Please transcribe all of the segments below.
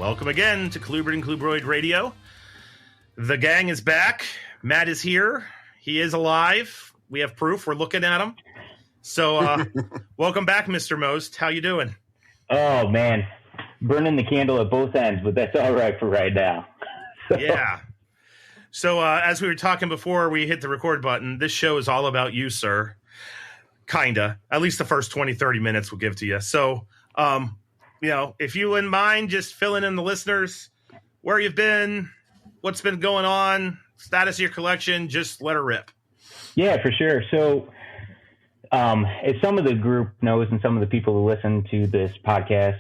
Welcome again to Colubrid and Colubroid Radio. The gang is back. Matt is here. He is alive. We have proof. We're looking at him. So, welcome back, Mr. Most. How you doing? Oh, man. Burning the candle at both ends, but that's all right for right now. Yeah. So, as we were talking before we hit the record button, this show is all about you, sir. Kinda. At least the first 20, 30 minutes we'll give to you. So, if you wouldn't mind just filling in the listeners, where you've been, what's been going on, status of your collection, just let her rip. Yeah, for sure. So, as some of the group knows and some of the people who listen to this podcast,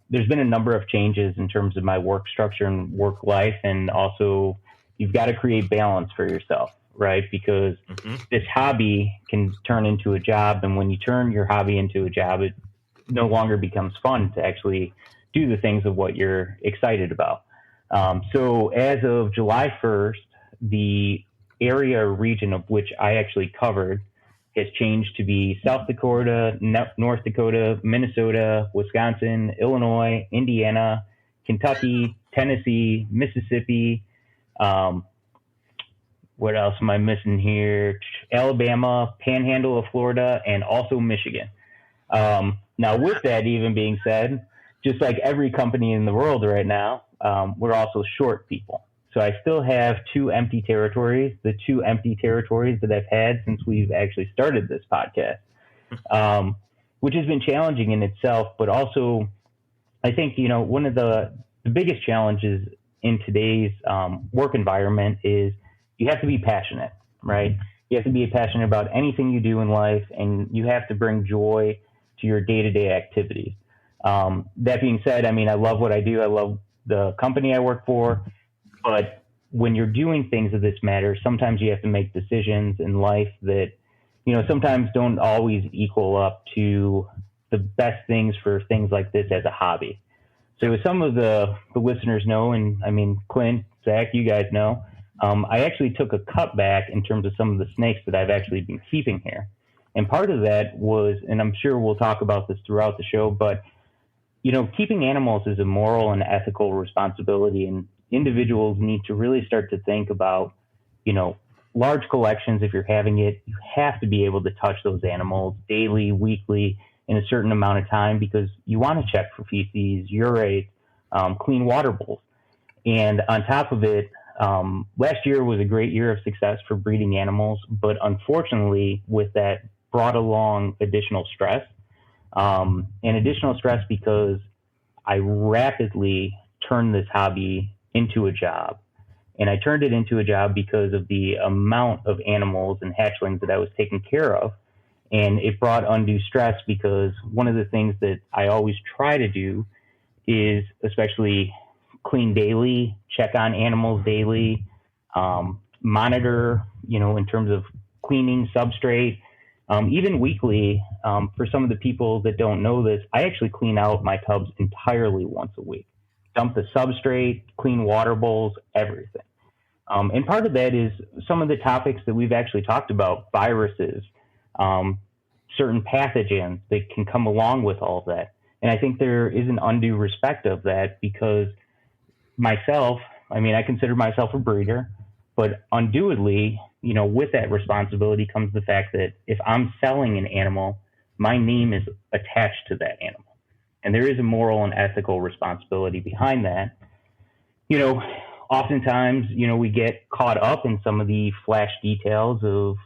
there's been a number of changes in terms of my work structure and work life. And also, you've got to create balance for yourself, right? Because this hobby can turn into a job. And when you turn your hobby into a job, it no longer becomes fun to actually do the things of what you're excited about. So as of July 1st, the area or region of which I actually covered has changed to be South Dakota, North Dakota, Minnesota, Wisconsin, Illinois, Indiana, Kentucky, Tennessee, Mississippi. What else am I missing here? Alabama, Panhandle of Florida, and also Michigan. Now, with that even being said, just like every company in the world right now, we're also short people. So I still have 2 empty territories, the 2 empty territories that I've had since we've actually started this podcast, which has been challenging in itself. But also, I think, one of the biggest challenges in today's work environment is you have to be passionate, right? You have to be passionate about anything you do in life, and you have to bring joy to your day-to-day activities. That being said, I love what I do. I love the company I work for. But when you're doing things of this matter, sometimes you have to make decisions in life that, sometimes don't always equal up to the best things for things like this as a hobby. So as some of the listeners know, and Clint, Zach, you guys know, I actually took a cutback in terms of some of the snakes that I've actually been keeping here. And part of that was, and I'm sure we'll talk about this throughout the show, but, keeping animals is a moral and ethical responsibility, and individuals need to really start to think about, large collections. If you're having it, you have to be able to touch those animals daily, weekly, in a certain amount of time, because you want to check for feces, urate, clean water bowls. And on top of it, last year was a great year of success for breeding animals, but unfortunately with that brought along additional stress, and additional stress because I rapidly turned this hobby into a job. And I turned it into a job because of the amount of animals and hatchlings that I was taking care of. And it brought undue stress because one of the things that I always try to do is especially clean daily, check on animals daily, monitor, in terms of cleaning, substrate, even weekly. For some of the people that don't know this, I actually clean out my tubs entirely once a week. Dump the substrate, clean water bowls, everything. And part of that is some of the topics that we've actually talked about, viruses, certain pathogens that can come along with all of that. And I think there is an undue respect of that because myself, I consider myself a breeder, but unduly, with that responsibility comes the fact that if I'm selling an animal, my name is attached to that animal. And there is a moral and ethical responsibility behind that. Oftentimes, we get caught up in some of the flash details of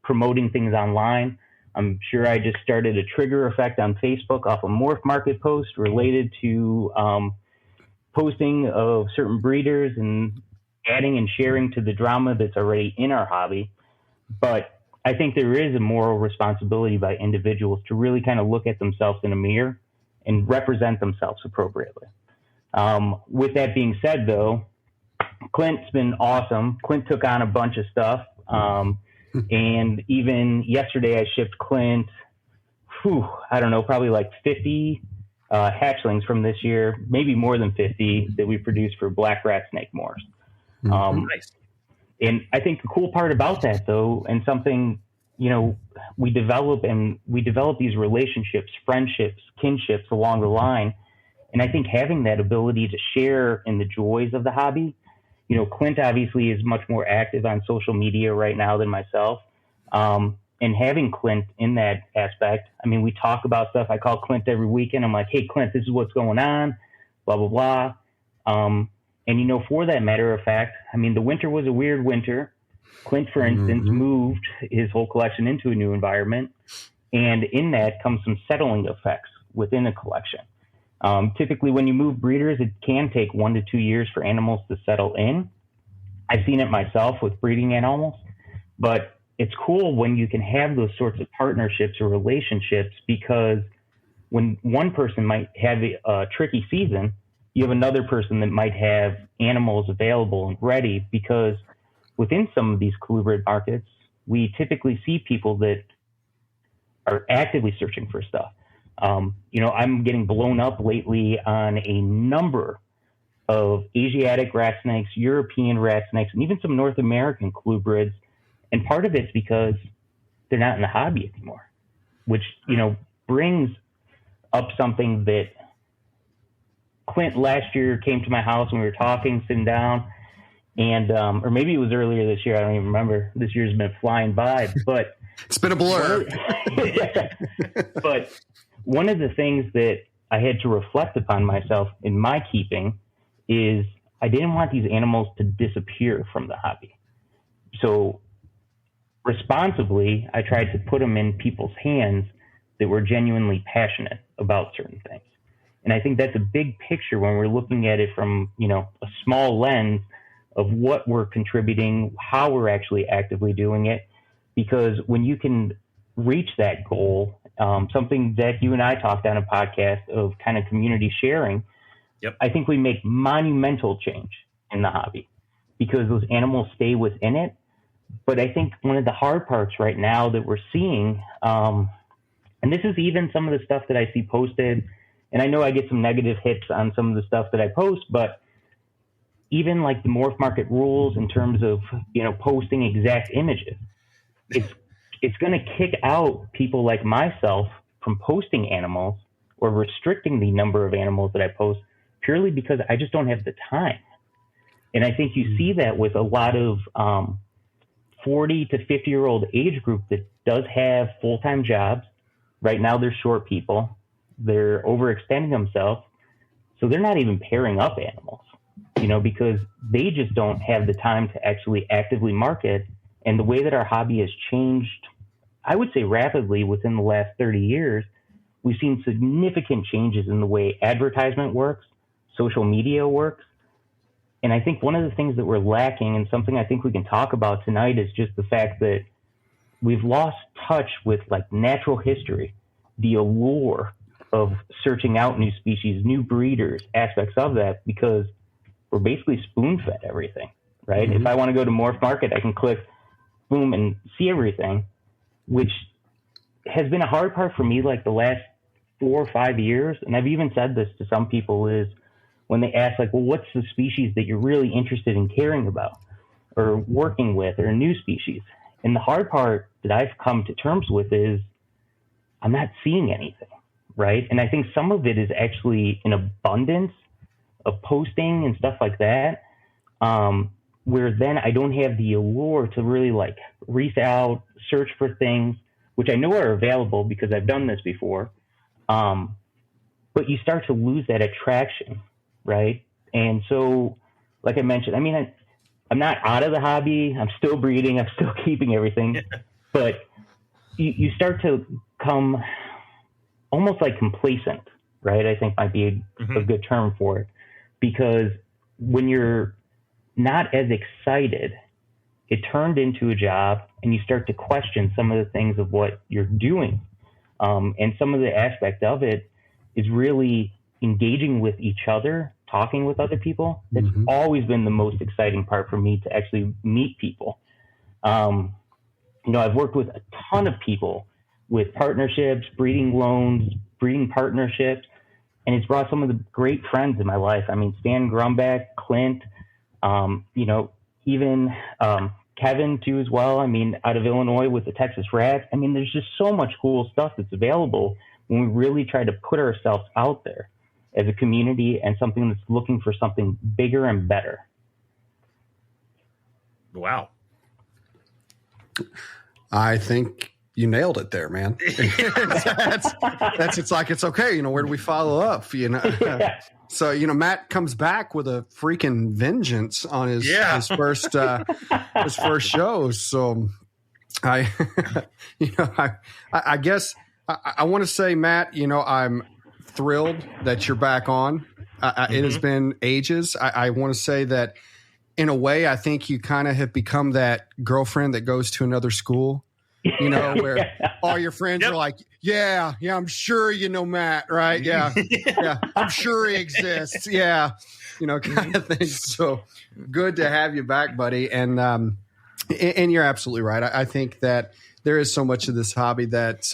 promoting things online. I'm sure I just started a trigger effect on Facebook off a Morph Market post related to posting of certain breeders and adding and sharing to the drama that's already in our hobby. But I think there is a moral responsibility by individuals to really kind of look at themselves in a mirror and represent themselves appropriately. With that being said, though, Clint's been awesome. Clint took on a bunch of stuff. And even yesterday I shipped Clint, probably like 50 hatchlings from this year, maybe more than 50 that we produced for black rat snake moors. Nice. And I think the cool part about that, though, and something, we develop these relationships, friendships, kinships along the line. And I think having that ability to share in the joys of the hobby, Clint obviously is much more active on social media right now than myself. And having Clint in that aspect, I mean, we talk about stuff. I call Clint every weekend. I'm like, hey, Clint, this is what's going on, blah, blah, blah. And, for that matter of fact, I mean, the winter was a weird winter. Clint, for instance, moved his whole collection into a new environment. And in that comes some settling effects within a collection. Typically, when you move breeders, it can take 1 to 2 years for animals to settle in. I've seen it myself with breeding animals, but it's cool when you can have those sorts of partnerships or relationships, because when one person might have a tricky season, you have another person that might have animals available and ready, because within some of these colubrid markets, we typically see people that are actively searching for stuff. I'm getting blown up lately on a number of Asiatic rat snakes, European rat snakes, and even some North American colubrids. And part of it's because they're not in the hobby anymore, which, brings up something that Clint last year came to my house when we were talking, sitting down, and, or maybe it was earlier this year. I don't even remember. This year's been flying by, but it's been a blur. But one of the things that I had to reflect upon myself in my keeping is I didn't want these animals to disappear from the hobby. So responsibly, I tried to put them in people's hands that were genuinely passionate about certain things. And I think that's a big picture when we're looking at it from, a small lens of what we're contributing, how we're actually actively doing it. Because when you can reach that goal, something that you and I talked on a podcast of kind of community sharing, yep. I think we make monumental change in the hobby because those animals stay within it. But I think one of the hard parts right now that we're seeing, and this is even some of the stuff that I see posted, and I know I get some negative hits on some of the stuff that I post, but even like the morph market rules in terms of, posting exact images, it's going to kick out people like myself from posting animals or restricting the number of animals that I post purely because I just don't have the time. And I think you see that with a lot of 40 to 50-year-old age group that does have full-time jobs. Right now, they're short people. They're overextending themselves. So they're not even pairing up animals, because they just don't have the time to actually actively market. And the way that our hobby has changed, I would say rapidly within the last 30 years, we've seen significant changes in the way advertisement works, social media works. And I think one of the things that we're lacking, and something I think we can talk about tonight, is just the fact that we've lost touch with like natural history, the allure of searching out new species, new breeders, aspects of that, because we're basically spoon-fed everything, right? If I want to go to Morph Market, I can click, boom, and see everything, which has been a hard part for me like the last 4 or 5 years. And I've even said this to some people is when they ask like, well, what's the species that you're really interested in caring about or working with or a new species? And the hard part that I've come to terms with is I'm not seeing anything, right? And I think some of it is actually an abundance of posting and stuff like that, where then I don't have the allure to really like reach out, search for things, which I know are available because I've done this before. But you start to lose that attraction, right? And so, like I mentioned, I mean, I'm not out of the hobby. I'm still breeding. I'm still keeping everything. But you start to come almost like complacent, right? I think might be a good term for it. Because when you're not as excited, it turned into a job and you start to question some of the things of what you're doing. And some of the aspect of it is really engaging with each other, talking with other people. That's always been the most exciting part for me, to actually meet people. I've worked with a ton of people with partnerships, breeding loans, breeding partnerships, and it's brought some of the great friends in my life. I mean, Stan Grumback, Clint, even Kevin too as well. I mean, out of Illinois with the Texas Rats. I mean, there's just so much cool stuff that's available when we really try to put ourselves out there. as a community and something that's looking for something bigger and better. Wow. I think you nailed it there, man. that's it's like, it's okay. Where do we follow up? Yeah. So, Matt comes back with a freaking vengeance on his first show. So I guess I want to say, Matt, I'm thrilled that you're back on. It has been ages. I want to say that in a way, I think you kind of have become that girlfriend that goes to another school, where all your friends are like, yeah, I'm sure Matt, right? Yeah, I'm sure he exists. Yeah, kind of thing. So good to have you back, buddy. And you're absolutely right. I think that there is so much of this hobby that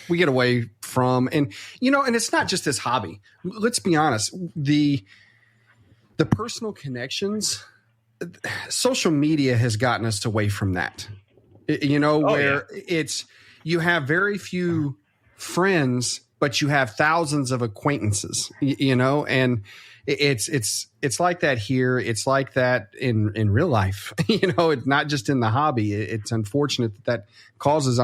we get away from, and and it's not just this hobby. Let's be honest. The personal social media has gotten us away from that. It's, you have very few friends, but you have thousands of acquaintances, and it's like that here. It's like that in real life, it's not just in the hobby. It's unfortunate that causes,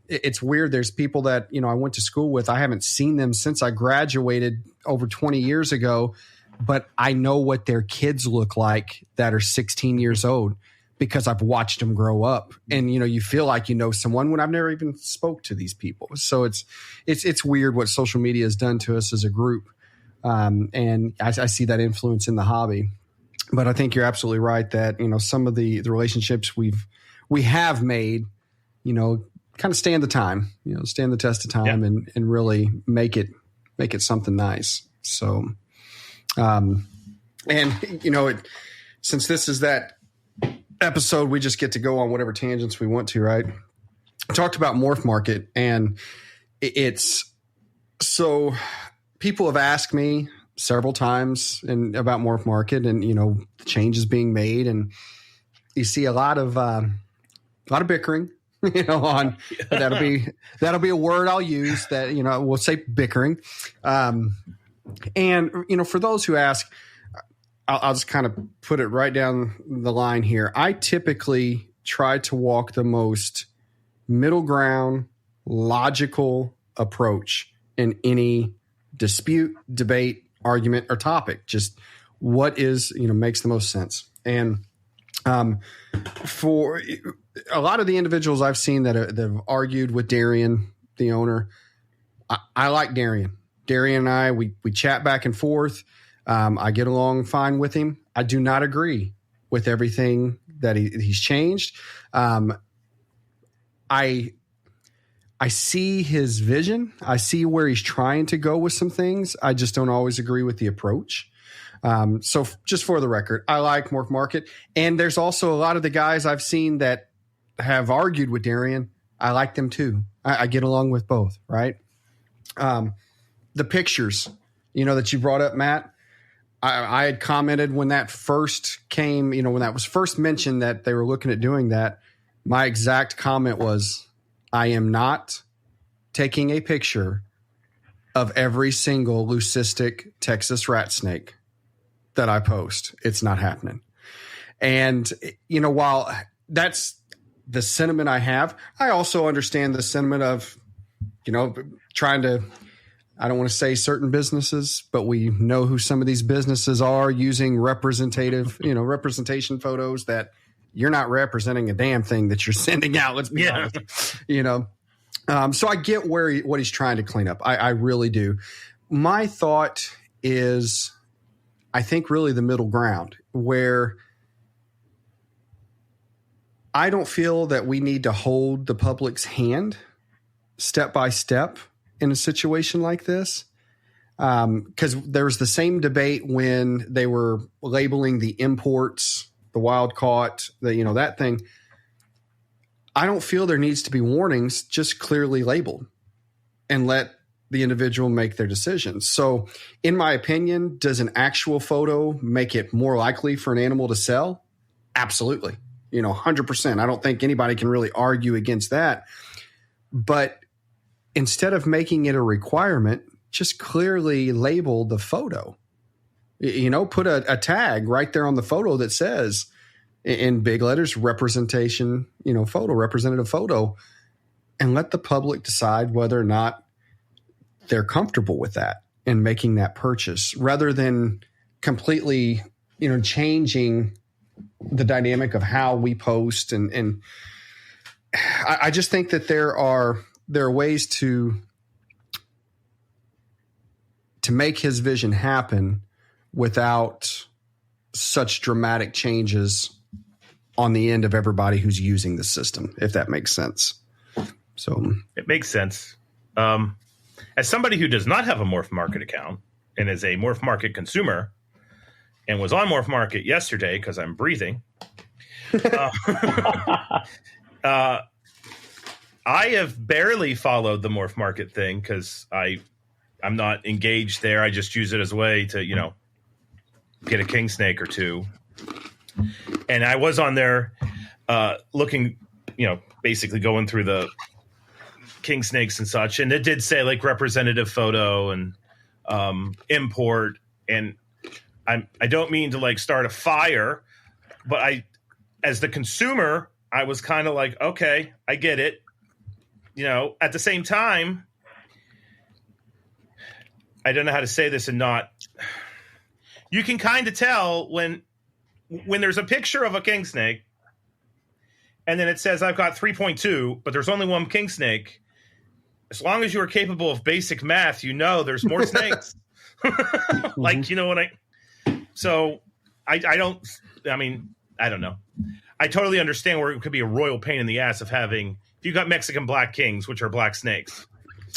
it's weird. There's people that, I went to school with. I haven't seen them since I graduated over 20 years ago, but I know what their kids look like that are 16 years old because I've watched them grow up. And, you feel like someone when I've never even spoke to these people. So it's weird what social media has done to us as a group. And I see that influence in the hobby. But I think you're absolutely right that, some of the relationships we have made, kind of stand the time, stand the test of time and really make it something nice. So, since this is that episode, we just get to go on whatever tangents we want to, right? I talked about Morph Market, and it's so people have asked me several times about Morph Market and, the changes being made, and you see a lot of bickering, on that'll be a word I'll use that, we'll say bickering. And, for those who ask, I'll just kind of put it right down the line here. I typically try to walk the most middle ground, logical approach in any dispute, debate, argument, or topic. Just what is, makes the most sense. And for a lot of the individuals I've seen that have argued with Darian, the owner, I like Darian. Darian and I, we chat back and forth. I get along fine with him. I do not agree with everything that he's changed. I see his vision. I see where he's trying to go with some things. I just don't always agree with the approach. So just for the record, I like Morph Market. And there's also a lot of the guys I've seen that have argued with Darian. I like them too. I get along with both, right? The pictures, that you brought up, Matt, I had commented when that first came, when that was first mentioned that they were looking at doing that, my exact comment was, I am not taking a picture of every single leucistic Texas rat snake that I post. It's not happening. And, while that's the sentiment I have, I also understand the sentiment of, trying to, I don't want to say certain businesses, but we know who some of these businesses are using representation photos that you're not representing a damn thing that you're sending out. Let's be honest, so I get what he's trying to clean up. I really do. My thought is, I think really the middle ground where I don't feel that we need to hold the public's hand step by step in a situation like this. Because there was the same debate when they were labeling the imports, the wild caught, that thing. I don't feel there needs to be warnings, just clearly labeled and let the individual make their decisions. So in my opinion, does an actual photo make it more likely for an animal to sell? Absolutely. 100%. I don't think anybody can really argue against that. But instead of making it a requirement, just clearly label the photo. Put a tag right there on the photo that says in big letters, representation, representative photo, and let the public decide whether or not they're comfortable with that and making that purchase, rather than completely, changing the dynamic of how we post. And I just think that there are ways to make his vision happen without such dramatic changes on the end of everybody who's using the system, if that makes sense. So it makes sense. As somebody who does not have a Morph Market account and is a Morph Market consumer and was on Morph Market yesterday because I'm breathing, I have barely followed the Morph Market thing because I'm not engaged there. I just use it as a way to, get a king snake or two. And I was on there looking, basically going through the king snakes and such. And it did say like representative photo and import. And I don't mean to like start a fire, but as the consumer, I was kind of like, okay, I get it. At the same time, I don't know how to say this and not. You can kind of tell when there's a picture of a king snake and then it says I've got 3.2, but there's only one king snake. As long as you are capable of basic math, there's more snakes. So I don't know. I totally understand where it could be a royal pain in the ass of having, if you got Mexican black kings, which are black snakes.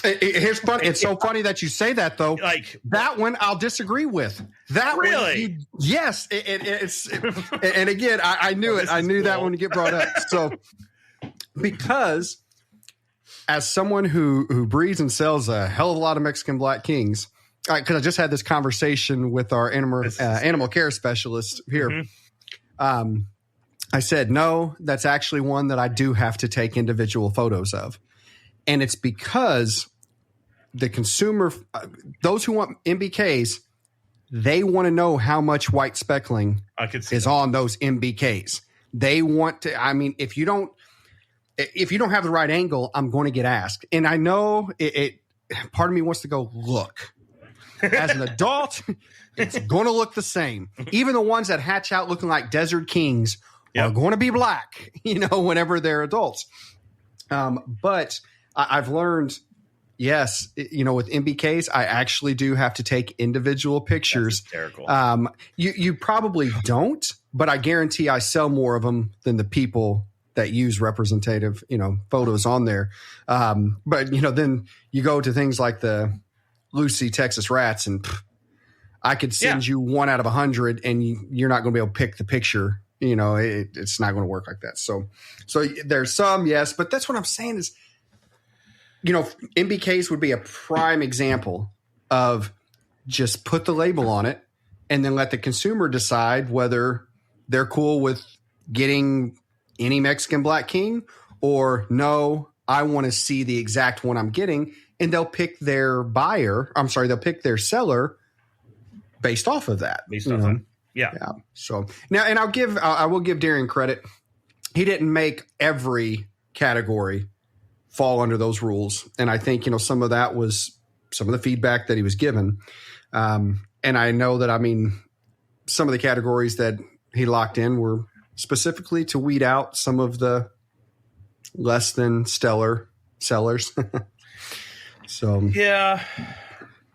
Here's funny. It's so funny that you say that, though. Like that one, I'll disagree with. That really? One, yes. And again, I knew it. I knew cool. That one to get brought up. So, because as someone who breeds and sells a hell of a lot of Mexican black kings, because I just had this conversation with our animal care specialist here. Mm-hmm. I said, no, that's actually one that I do have to take individual photos of. And it's because the consumer, those who want MBKs, they want to know how much white speckling is on those MBKs. They want to, if you don't have the right angle, I'm going to get asked. And I know part of me wants to go, look, as an adult, it's going to look the same. Even the ones that hatch out looking like desert kings are going to be black, whenever they're adults. But I've learned, yes, with MBKs, I actually do have to take individual pictures. That's hysterical. You probably don't, but I guarantee I sell more of them than the people that use representative, photos on there. But then you go to things like the Lucy Texas rats, and I could send you 1 out of 100, and you're not going to be able to pick the picture. It's not going to work like that. So there's some, yes, but that's what I'm saying is, MBKs would be a prime example of just put the label on it and then let the consumer decide whether they're cool with getting any Mexican black king or no, I want to see the exact one I'm getting, and they'll pick their they'll pick their seller based off of that. Yeah. So now, and I will give Darian credit. He didn't make every category fall under those rules. And I think, some of that was some of the feedback that he was given. And I know that, some of the categories that he locked in were specifically to weed out some of the less than stellar sellers. So, yeah.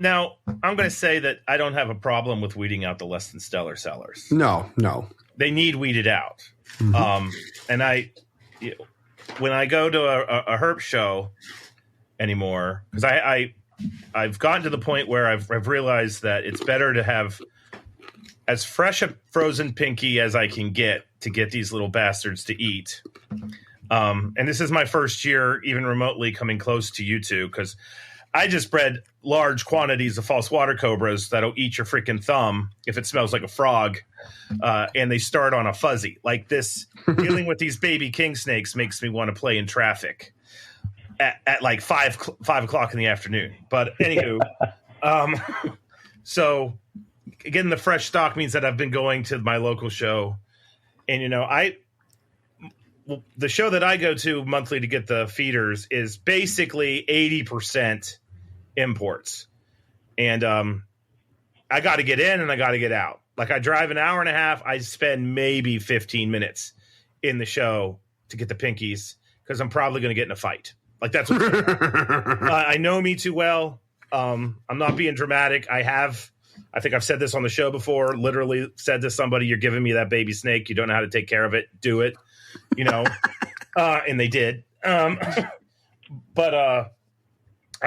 Now, I'm going to say that I don't have a problem with weeding out the less than stellar sellers. No. They need weeded out. Mm-hmm. And when I go to a herp show anymore, because I've gotten to the point where I've realized that it's better to have as fresh a frozen pinky as I can get to get these little bastards to eat. And this is my first year even remotely coming close to you two, because I just bred large quantities of false water cobras that'll eat your freaking thumb if it smells like a frog, and they start on a fuzzy. Like this, dealing with these baby king snakes makes me want to play in traffic at like 5 o'clock in the afternoon. But anywho, Um, so getting the fresh stock means that I've been going to my local show, and the show that I go to monthly to get the feeders is basically 80% imports, and I got to get in and I got to get out. Like I drive an hour and a half, I spend maybe 15 minutes in the show to get the pinkies because I'm probably going to get in a fight. Like that's what I know me too well. I'm not being dramatic. I think I've said this on the show before, literally said to somebody, you're giving me that baby snake. You don't know how to take care of it. Do it, and they did. But I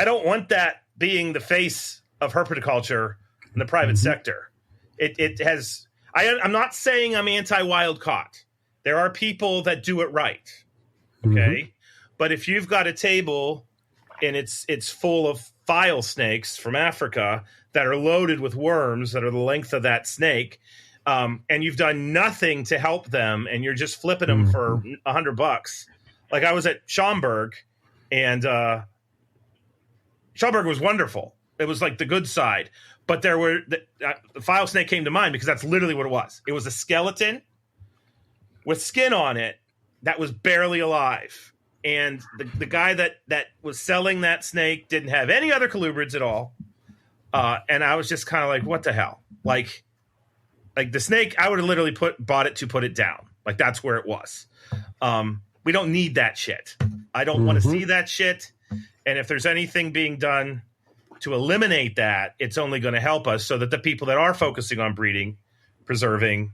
don't want that being the face of herpetoculture in the private sector. It has, I'm not saying I'm anti-wild caught. There are people that do it right. Okay. But if you've got a table and it's full of file snakes from Africa that are loaded with worms that are the length of that snake, and you've done nothing to help them, and you're just flipping them for $100. Like I was at Schaumburg, and Schaumburg was wonderful. It was like the good side, but there were the file snake came to mind because that's literally what it was. It was a skeleton with skin on it that was barely alive. And the guy that was selling that snake didn't have any other colubrids at all. And I was just kind of like, what the hell? Like the snake, I would have literally bought it to put it down. Like that's where it was. We don't need that shit. I don't want to see that shit. And if there's anything being done to eliminate that, it's only going to help us so that the people that are focusing on breeding, preserving,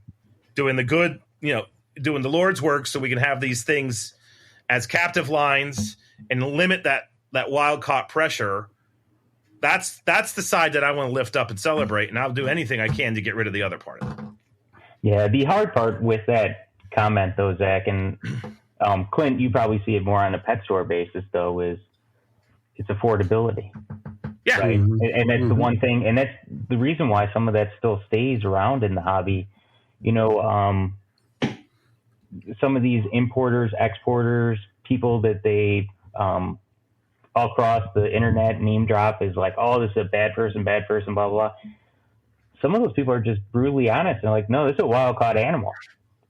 doing the good, doing the Lord's work so we can have these things as captive lines and limit that wild caught pressure. That's the side that I want to lift up and celebrate, and I'll do anything I can to get rid of the other part of it. Yeah, the hard part with that comment, though, Zach, and Clint, you probably see it more on a pet store basis, though, is it's affordability. Yeah. Right? And that's the one thing, and that's the reason why some of that still stays around in the hobby. Some of these importers, exporters, people that they all across the internet name drop is like, oh, this is a bad person, blah, blah, blah. Some of those people are just brutally honest and like, no, this is a wild caught animal.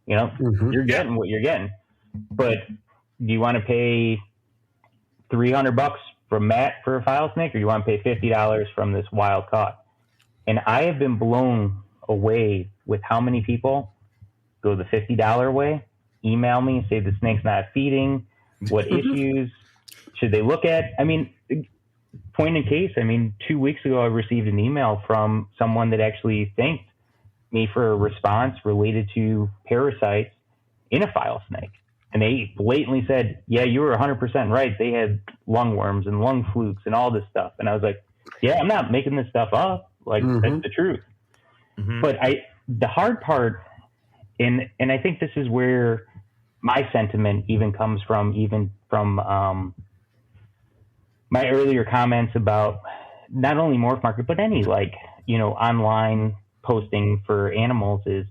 You're getting what you're getting. But do you want to pay $300 from Matt for a file snake, or do you want to pay $50 from this wild caught? And I have been blown away with how many people go the $50 way, email me, say the snake's not feeding, what issues should they look at? I mean, point in case, 2 weeks ago, I received an email from someone that actually thanked me for a response related to parasites in a file snake. And they blatantly said, yeah, you were 100% right. They had lungworms and lung flukes and all this stuff. And I was like, yeah, I'm not making this stuff up. Like, that's the truth. But the hard part, and I think this is where my sentiment comes from my earlier comments about not only Morph Market, but any online posting for animals, is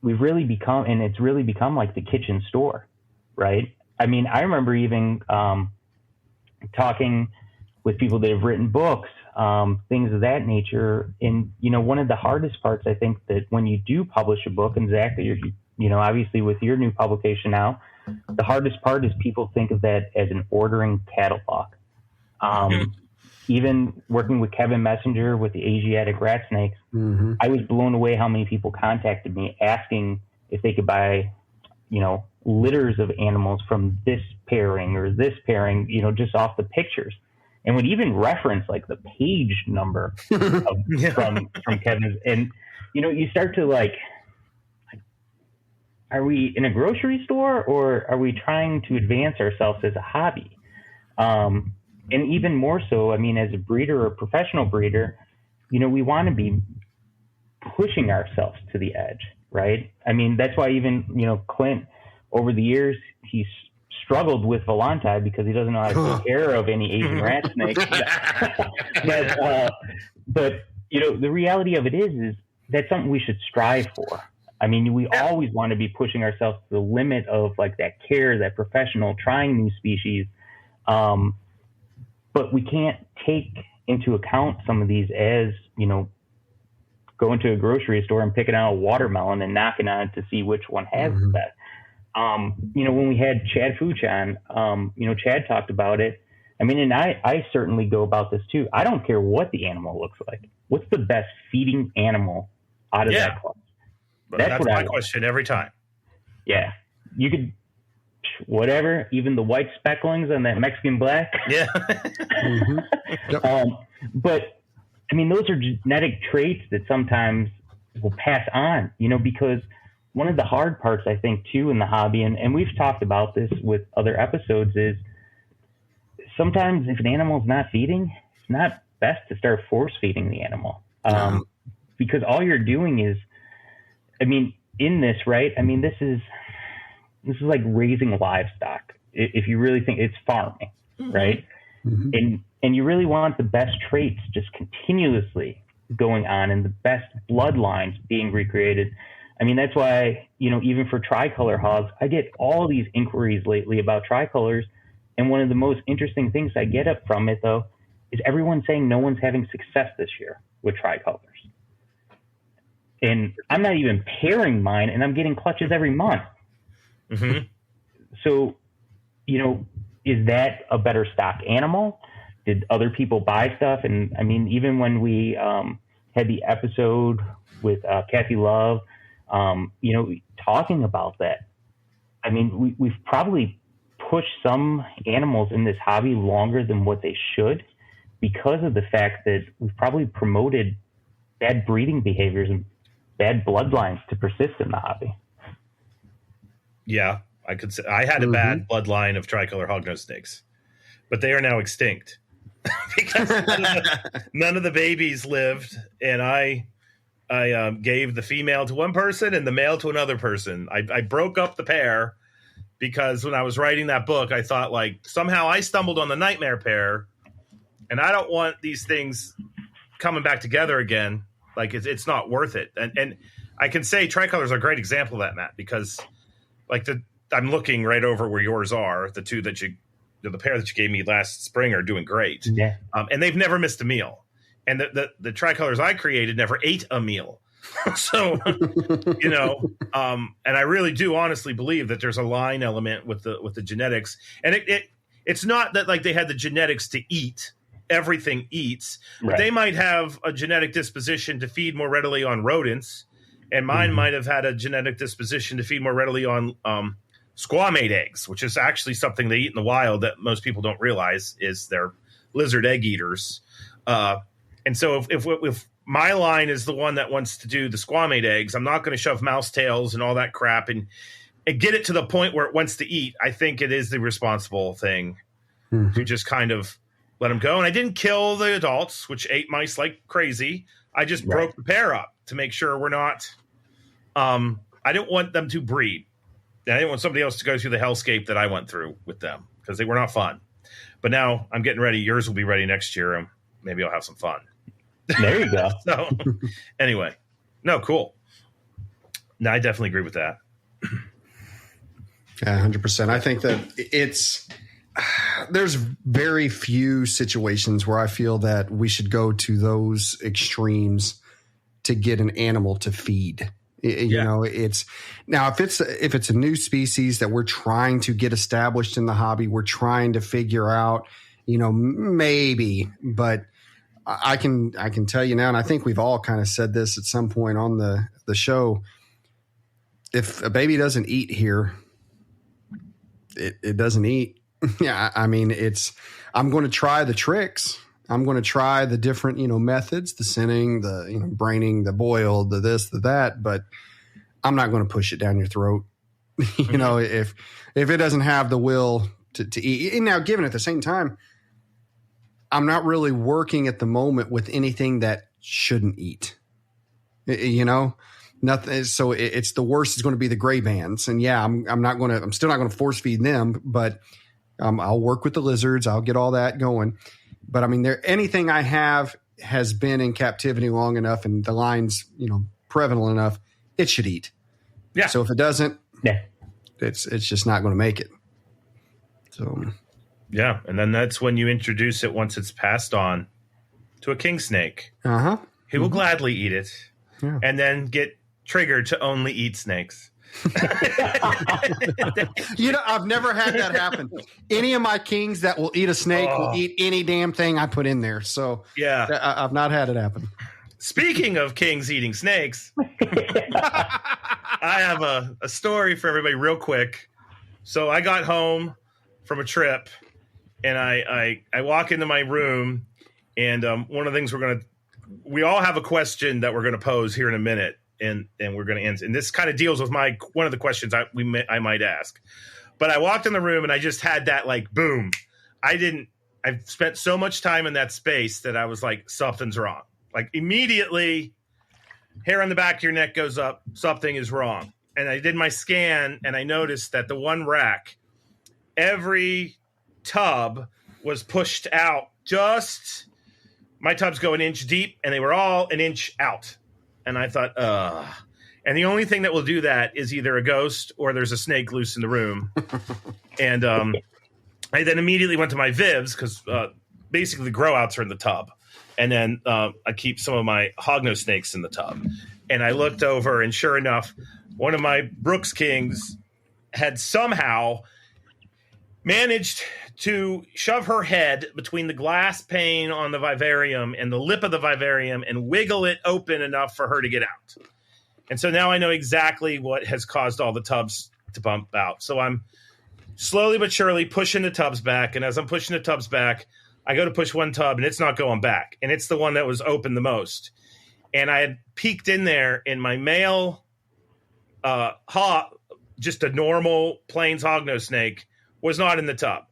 we've really become, and it's really become like the kitchen store, right? I remember even talking with people that have written books, things of that nature. And, one of the hardest parts, I think, that when you do publish a book, and Zach, obviously with your new publication now, the hardest part is people think of that as an ordering catalog. Even working with Kevin Messenger with the Asiatic rat snakes, I was blown away how many people contacted me asking if they could buy, litters of animals from this pairing or this pairing, just off the pictures, and would even reference like the page number from Kevin. And, you start to are we in a grocery store, or are we trying to advance ourselves as a hobby? And even more so, as a breeder or a professional breeder, we want to be pushing ourselves to the edge, right? That's why even, Clint, over the years, he's struggled with Volanti because he doesn't know how to take care of any Asian rat snakes. But the reality of it is that's something we should strive for. We always want to be pushing ourselves to the limit of that care, that professional, trying new species. But we can't take into account some of these as, going to a grocery store and picking out a watermelon and knocking on it to see which one has the best. When we had Chad Fooch on, Chad talked about it. I mean, and I certainly go about this too. I don't care what the animal looks like. What's the best feeding animal out of that class? That's what my question every time. Yeah. You could, whatever, even the white specklings on that Mexican black. Yeah. Yep. But I mean, those are genetic traits that sometimes will pass on, because one of the hard parts, I think, too, in the hobby, and we've talked about this with other episodes, is sometimes if an animal is not feeding, it's not best to start force feeding the animal. Because all you're doing is, in this, right? This is like raising livestock. If you really think it's farming, right? Mm-hmm. And you really want the best traits just continuously going on and the best bloodlines being recreated. That's why, even for tricolor hogs, I get all these inquiries lately about tricolors. And one of the most interesting things I get up from it, though, is everyone saying no one's having success this year with tricolors. And I'm not even pairing mine, and I'm getting clutches every month. Mm-hmm. So, is that a better stock animal? Did other people buy stuff? And even when we had the episode with Kathy Love, talking about that, we've probably pushed some animals in this hobby longer than what they should because of the fact that we've probably promoted bad breeding behaviors and bad bloodlines to persist in the hobby. Yeah, I could say I had a bad bloodline of tricolor hognose snakes, but they are now extinct because none of the babies lived, and I gave the female to one person and the male to another person. I broke up the pair because when I was writing that book, I thought somehow I stumbled on the nightmare pair, and I don't want these things coming back together again. It's not worth it. And I can say tricolors are a great example of that, Matt, because I'm looking right over where yours are. The two that the pair that you gave me last spring are doing great. Yeah. And they've never missed a meal. And the tricolors I created never ate a meal. So, and I really do honestly believe that there's a line element with the genetics. And it's not that they had the genetics to eat. Everything eats. Right. But they might have a genetic disposition to feed more readily on rodents. And mine might have had a genetic disposition to feed more readily on squamate eggs, which is actually something they eat in the wild that most people don't realize is they're lizard egg eaters. And so if my line is the one that wants to do the squamate eggs, I'm not going to shove mouse tails and all that crap and get it to the point where it wants to eat. I think it is the responsible thing to just kind of let them go. And I didn't kill the adults, which ate mice like crazy. I just broke the pair up to make sure we're not I didn't want them to breed. I didn't want somebody else to go through the hellscape that I went through with them because they were not fun. But now I'm getting ready. Yours will be ready next year, and maybe I'll have some fun. There you go. So anyway, no, cool. No, I definitely agree with that. Yeah, 100%. I think that there's very few situations where I feel that we should go to those extremes to get an animal to feed. It's now if it's a new species that we're trying to get established in the hobby, we're trying to figure out, maybe, but I can tell you now, and I think we've all kind of said this at some point on the show. If a baby doesn't eat here, it doesn't eat. Yeah, I'm going to try the tricks. I'm going to try the different, methods, the sinning, the, braining, the boiled, the this, the that, but I'm not going to push it down your throat. If it doesn't have the will to eat. And now, given at the same time, I'm not really working at the moment with anything that shouldn't eat. Nothing. So it's the worst is going to be the gray bands. And yeah, I'm still not going to force feed them, but I'll work with the lizards. I'll get all that going. But anything I have has been in captivity long enough and the line's, prevalent enough, it should eat. Yeah. So if it doesn't, it's just not going to make it. So. Yeah. And then that's when you introduce it once it's passed on. to a king snake. Uh-huh. He will gladly eat it, Yeah. and then get triggered to only eat snakes. I've never had that happen. Any of my kings that will eat a snake will eat any damn thing I put in there. So yeah, I've not had it happen. Speaking of kings eating snakes, I have a story for everybody real quick. So I got home from a trip, and I walk into my room, and one of the things we all have a question that we're going to pose here in a minute, and we're going to answer. And this kind of deals with one of the questions I might ask. But I walked in the room, and I just had that like boom. I've spent so much time in that space that I was like, something's wrong. Like immediately, hair on the back of your neck goes up. Something is wrong. And I did my scan, and I noticed that the one rack, every tub was pushed out. My tubs go an inch deep, and they were all an inch out. And I thought, And the only thing that will do that is either a ghost or there's a snake loose in the room. And I then immediately went to my Vivs because basically the grow outs are in the tub. And then I keep some of my hognose snakes in the tub. And I looked over, and sure enough, one of my Brooks Kings had somehow managed to shove her head between the glass pane on the vivarium and the lip of the vivarium and wiggle it open enough for her to get out. And so now I know exactly what has caused all the tubs to bump out. So I'm slowly but surely pushing the tubs back. And as I'm pushing the tubs back, I go to push one tub, and it's not going back. And it's the one that was open the most. And I had peeked in there in my male just a normal plains hognose snake was not in the tub.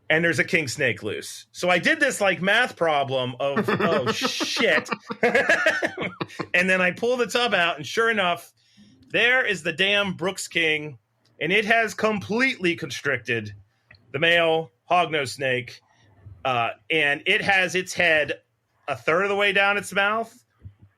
And there's a king snake loose. So I did this like math problem of, oh, shit. And then I pull the tub out, and sure enough, there is the damn Brooks King. And it has completely constricted the male hognose snake. And it has its head a third of the way down its mouth.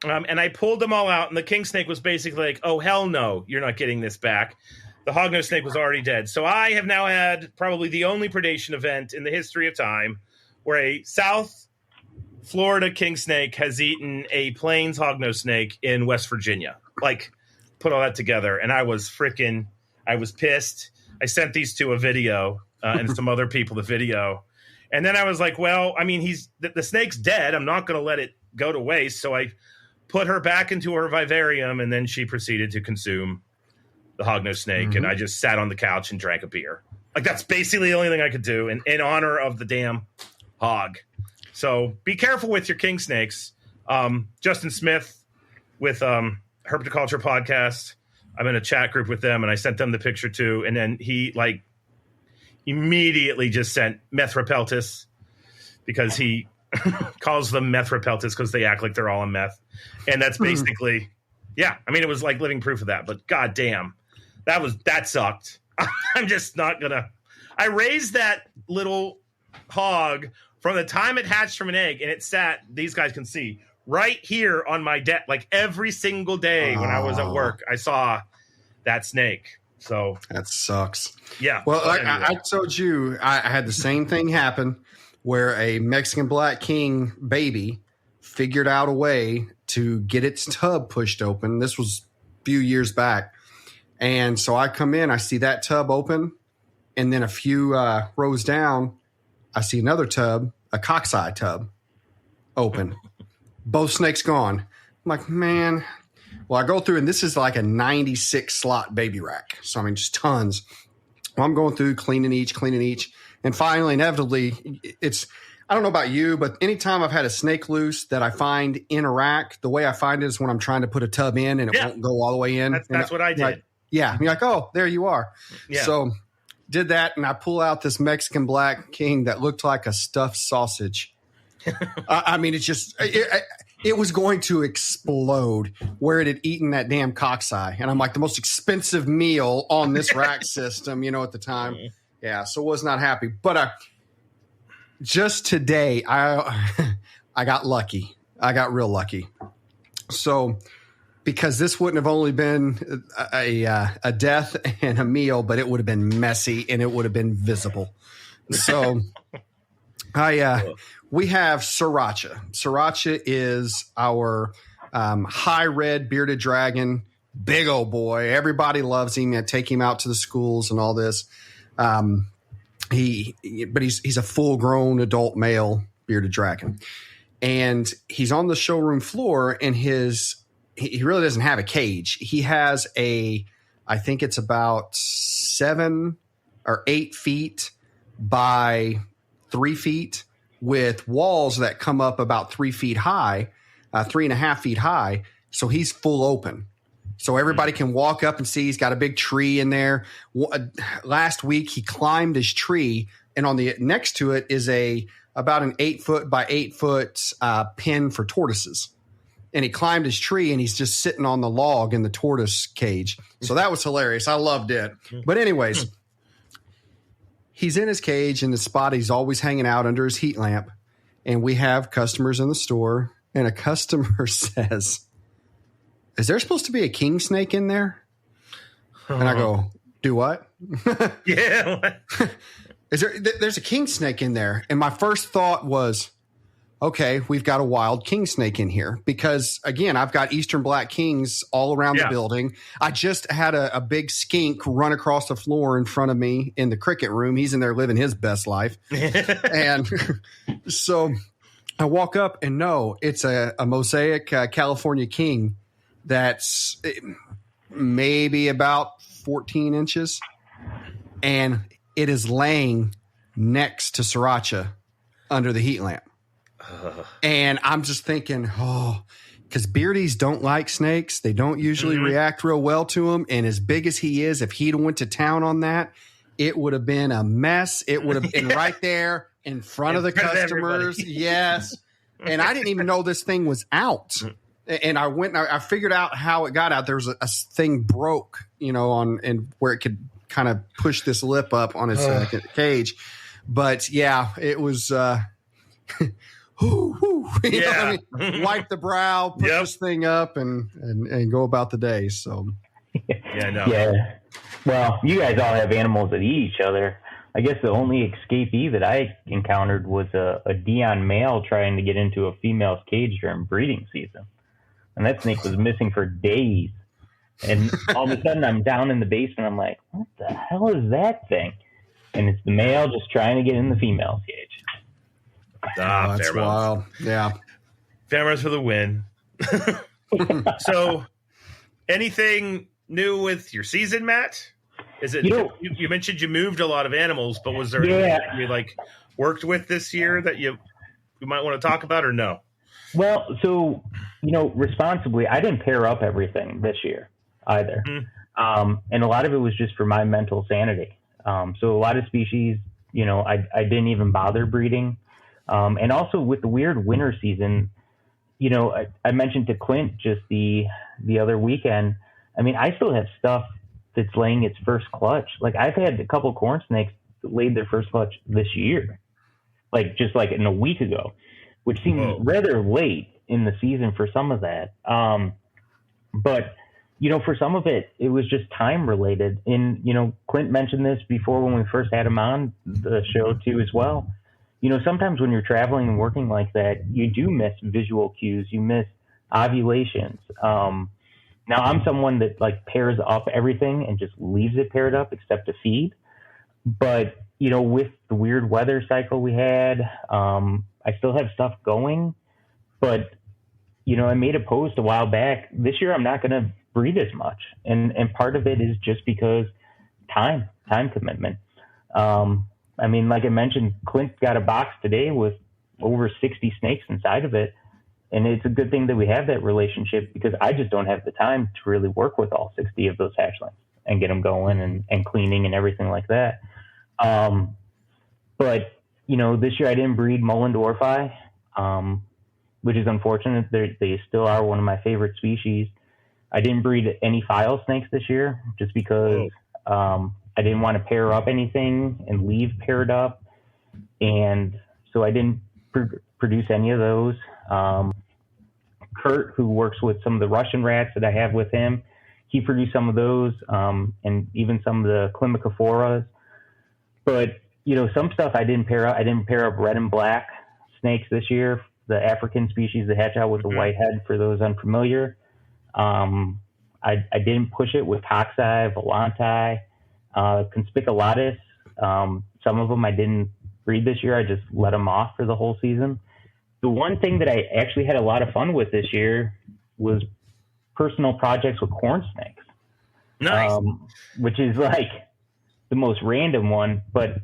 And I pulled them all out, and the king snake was basically like, oh, hell no, you're not getting this back. The hognose snake was already dead. So I have now had probably the only predation event in the history of time where a South Florida king snake has eaten a plains hognose snake in West Virginia. Like, put all that together. And I was pissed. I sent these to a video and some other people the video. And then I was like, well, I mean, the snake's dead. I'm not going to let it go to waste. So I put her back into her vivarium, and then she proceeded to consume the hognose snake. Mm-hmm. And I just sat on the couch and drank a beer. Like, that's basically the only thing I could do in honor of the damn hog. So be careful with your king snakes. Justin Smith with Herpetoculture Podcast. I'm in a chat group with them, and I sent them the picture too. And then he like immediately just sent methropeltis because he calls them methropeltis because they act like they're all on meth. And that's basically, yeah. I mean, it was like living proof of that, but goddamn, that sucked. I'm just not gonna, I raised that little hog from the time it hatched from an egg, and it sat, these guys can see, right here on my deck. Like every single day when I was at work, I saw that snake. So that sucks. Yeah. Well, like anyway. I told you, I had the same thing happen where a Mexican Black King baby figured out a way to get its tub pushed open. This was a few years back. And so I come in, I see that tub open, and then a few rows down, I see another tub, a cock's-eye tub, open. Both snakes gone. I'm like, man. Well, I go through, and this is like a 96 slot baby rack. So, I mean, just tons. Well, I'm going through, cleaning each. And finally, inevitably, I don't know about you, but anytime I've had a snake loose that I find in a rack, the way I find it is when I'm trying to put a tub in and it won't go all the way in. That's what I did. Like, yeah. You're like, oh, there you are. Yeah. So did that, and I pull out this Mexican Black King that looked like a stuffed sausage. I mean, it's just it was going to explode where it had eaten that damn cock's eye. And I'm like, the most expensive meal on this rack system, at the time. Yeah, so was not happy. But just today, I got lucky. I got real lucky. So because this wouldn't have only been a death and a meal, but it would have been messy and it would have been visible. So We have Sriracha. Sriracha is our high red bearded dragon, big old boy. Everybody loves him. I take him out to the schools and all this. He's a full grown adult male bearded dragon, and he's on the showroom floor. And he really doesn't have a cage. He has I think it's about 7 or 8 feet by 3 feet, with walls that come up about 3 feet high, 3.5 feet high. So he's full open. So everybody can walk up and see. He's got a big tree in there. Last week he climbed his tree, and on the next to it is about an 8 foot by 8 foot pen for tortoises. And he climbed his tree, and he's just sitting on the log in the tortoise cage. So that was hilarious. I loved it. But anyways, he's in his cage in the spot he's always hanging out under his heat lamp. And we have customers in the store, and a customer says, "Is there supposed to be a king snake in there?" And I go, "Do what?" Yeah. There's a king snake in there. And my first thought was, okay, we've got a wild king snake in here, because again, I've got Eastern black kings all around the building. I just had a big skink run across the floor in front of me in the cricket room. He's in there living his best life. And so I walk up, and no, it's a mosaic California king that's maybe about 14 inches. And it is laying next to Sriracha under the heat lamp. And I'm just thinking, because beardies don't like snakes. They don't usually react real well to them. And as big as he is, if he'd went to town on that, it would have been a mess. It would have been right there in front of the customers. Yes. And I didn't even know this thing was out. And I went and I figured out how it got out. There was a thing broke, and where it could kind of push this lip up on his cage. But yeah, it was, wipe the brow, put this thing up, and go about the day. So, yeah. Well, you guys all have animals that eat each other. I guess the only escapee that I encountered was a Dion male trying to get into a female's cage during breeding season, and that snake was missing for days. And all of a sudden, I'm down in the basement. I'm like, "What the hell is that thing?" And it's the male just trying to get in the female's cage. That's wild. Yeah. Pheromones for the win. So, anything new with your season, Matt? Is it you mentioned you moved a lot of animals, but was there anything that you worked with this year that you might want to talk about, or no? Well, so responsibly, I didn't pair up everything this year either, and a lot of it was just for my mental sanity. So a lot of species, I didn't even bother breeding. And also with the weird winter season, I mentioned to Clint just the other weekend. I mean, I still have stuff that's laying its first clutch. Like, I've had a couple corn snakes that laid their first clutch this year, just in a week ago, which seems rather late in the season for some of that. But for some of it, it was just time related. And, Clint mentioned this before when we first had him on the show too as well. Sometimes when you're traveling and working like that, you do miss visual cues. You miss ovulations. Now, I'm someone that pairs up everything and just leaves it paired up except to feed. But, with the weird weather cycle we had, I still have stuff going. But, I made a post a while back. This year, I'm not going to breed as much. And part of it is just because time commitment. I mean, like I mentioned, Clint got a box today with over 60 snakes inside of it. And it's a good thing that we have that relationship, because I just don't have the time to really work with all 60 of those hatchlings and get them going and cleaning and everything like that. But, this year I didn't breed Mullendorfi, which is unfortunate. They still are one of my favorite species. I didn't breed any file snakes this year just because I didn't want to pair up anything and leave paired up. And so I didn't produce any of those. Kurt, who works with some of the Russian rats that I have with him, he produced some of those, and even some of the Climacophoras. But, some stuff I didn't pair up. I didn't pair up red and black snakes this year. The African species that hatch out with the white head, for those unfamiliar. I didn't push it with Toxi, Volanti, Conspiculatus. Some of them I didn't breed this year. I just let them off for the whole season. The one thing that I actually had a lot of fun with this year was personal projects with corn snakes. Nice. Which is like the most random one. But,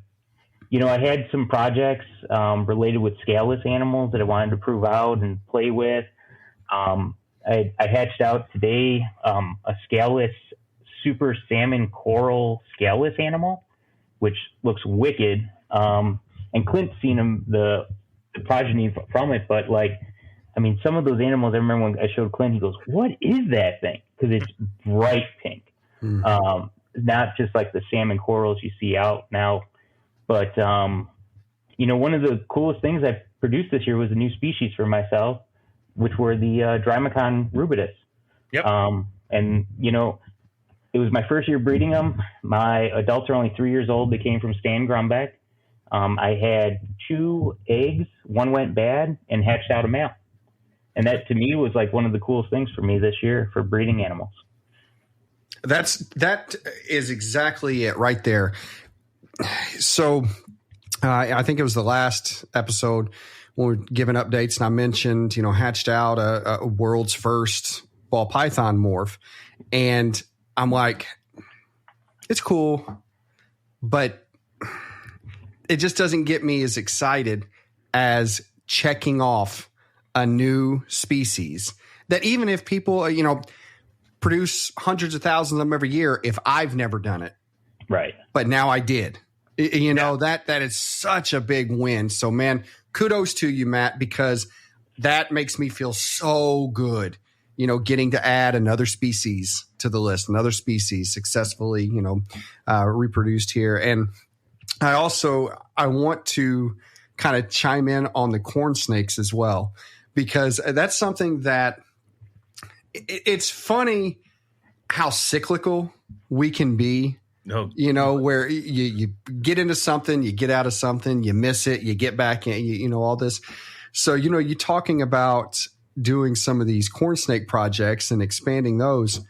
I had some projects related with scaleless animals that I wanted to prove out and play with. I hatched out today a scaleless super salmon coral scaleless animal, which looks wicked. And Clint's seen him, the progeny from it, but some of those animals, I remember when I showed Clint, he goes, "What is that thing?" Because it's bright pink. Not just like the salmon corals you see out now, but one of the coolest things I produced this year was a new species for myself, which were the Drimacon rubidus. Yep. And it was my first year breeding them. My adults are only 3 years old. They came from Stan Grumbeck. I had 2 eggs. One went bad and hatched out a male. And that to me was like one of the coolest things for me this year for breeding animals. That is exactly it right there. So I think it was the last episode when we were giving updates, and I mentioned, hatched out a world's first ball python morph. And I'm like, it's cool, but it just doesn't get me as excited as checking off a new species that, even if people, produce hundreds of thousands of them every year, if I've never done it. Right. But now I did. That is such a big win. So, man, kudos to you, Matt, because that makes me feel so good, getting to add another species to the list, another species successfully, reproduced here. And I want to kind of chime in on the corn snakes as well, because that's something that it's funny how cyclical we can be. No. Where you get into something, you get out of something, you miss it, you get back in, all this. So, you're talking about doing some of these corn snake projects and expanding those.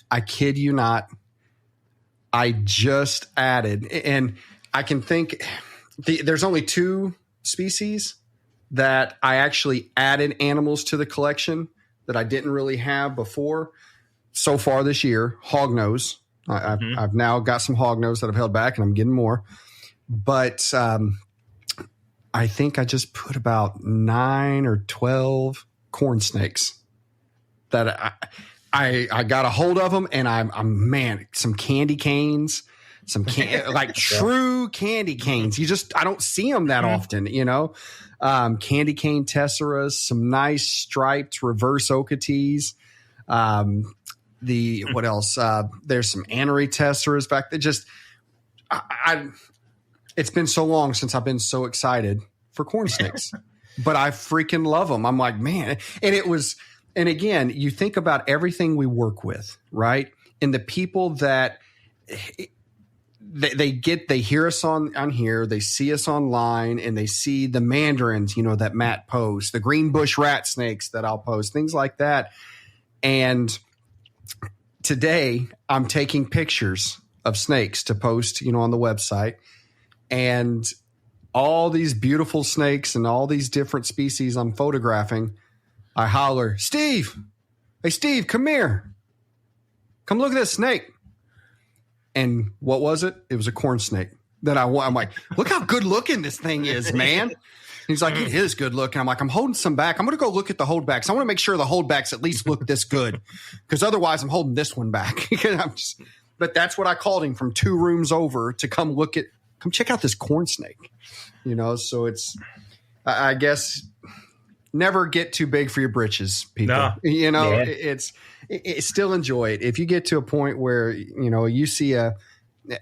I kid you not. I just added, and I can think there's only 2 species that I actually added animals to the collection that I didn't really have before so far this year. Hognose. I've now got some hognose that I've held back, and I'm getting more. But I think I just put about 9 or 12 corn snakes that I got a hold of them, and I'm man, some candy canes, like true candy canes. I don't see them that often, candy cane tesseras, some nice striped reverse oketees. What else? There's some anery tesseras back there. Just, it's been so long since I've been so excited for corn snakes, but I freaking love them. I'm like, man. And again, you think about everything we work with, right? And the people that they hear us on here, they see us online, and they see the mandarins, that Matt posts, the green bush rat snakes that I'll post, things like that. And today I'm taking pictures of snakes to post, on the website, and all these beautiful snakes and all these different species I'm photographing. I holler, "Steve, hey Steve, come here. Come look at this snake." And what was it? It was a corn snake that I'm like, "Look how good looking this thing is, man." He's like, "It is good looking." I'm like, "I'm holding some back. I'm going to go look at the holdbacks. I want to make sure the holdbacks at least look this good, because otherwise I'm holding this one back." But that's what I called him from 2 rooms over to come check out this corn snake. So it's, I guess, never get too big for your britches, people. No. Yeah. It's still enjoy it. If you get to a point where, you see a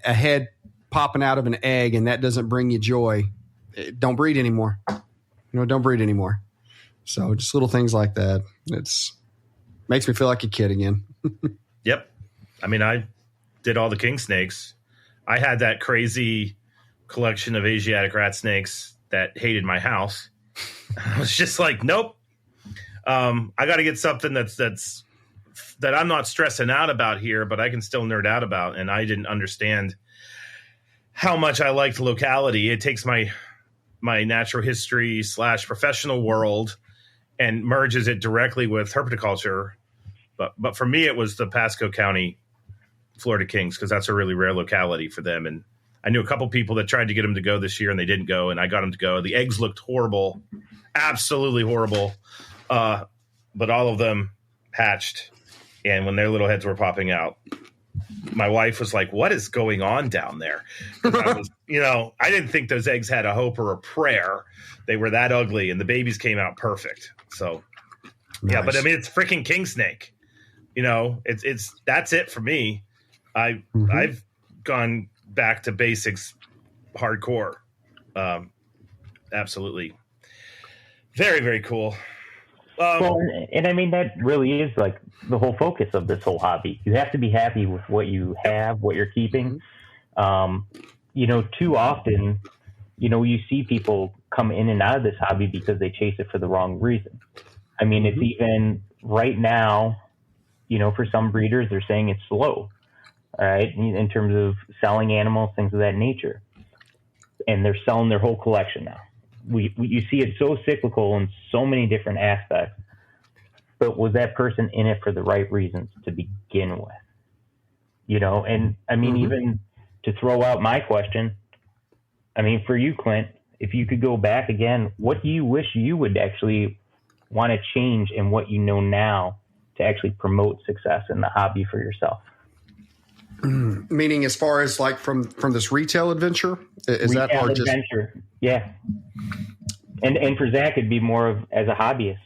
head popping out of an egg and that doesn't bring you joy, don't breed anymore. Don't breed anymore. So just little things like that. Makes me feel like a kid again. Yep. I mean, I did all the king snakes. I had that crazy collection of Asiatic rat snakes that hated my house. I was just like, nope. I got to get something that I'm not stressing out about here, but I can still nerd out about. And I didn't understand how much I liked locality. It takes my natural history / professional world and merges it directly with herpetoculture. But for me, it was the Pasco County Florida Kings, because that's a really rare locality for them. And I knew a couple people that tried to get them to go this year and they didn't go, and I got them to go. The eggs looked horrible, absolutely horrible. But all of them hatched. And when their little heads were popping out, my wife was like, what is going on down there? I didn't think those eggs had a hope or a prayer. They were that ugly, and the babies came out perfect. So, nice. Yeah, but I mean, it's freaking king snake. That's it for me. I've gone back to basics hardcore. Absolutely. Very, very cool. And I mean, that really is like the whole focus of this whole hobby. You have to be happy with what you have, what you're keeping. Too often, you see people come in and out of this hobby because they chase it for the wrong reason. I mean, it's even right now, for some breeders, they're saying it's slow, all right, in terms of selling animals, things of that nature. And they're selling their whole collection now. You see it so cyclical in so many different aspects, but was that person in it for the right reasons to begin with? And I mean, even to throw out my question, I mean, for you, Clint, if you could go back again, what do you wish you would actually want to change in what you know now to actually promote success in the hobby for yourself? Meaning as far as like from this retail adventure? Is retail that or adventure, just... Yeah. And for Zach, it'd be more of as a hobbyist.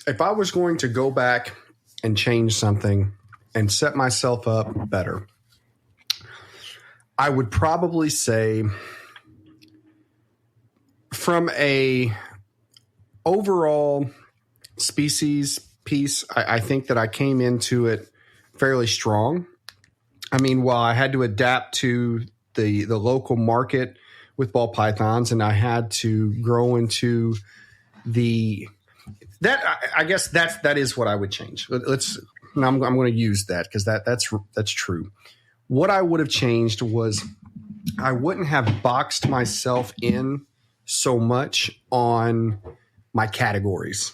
If I was going to go back and change something and set myself up better, I would probably say from a overall species piece, I think that I came into it fairly strong. I mean, while I had to adapt to the local market with ball pythons, and I had to grow into I guess that is what I would change. I'm going to use that because that's true. What I would have changed was I wouldn't have boxed myself in so much on my categories.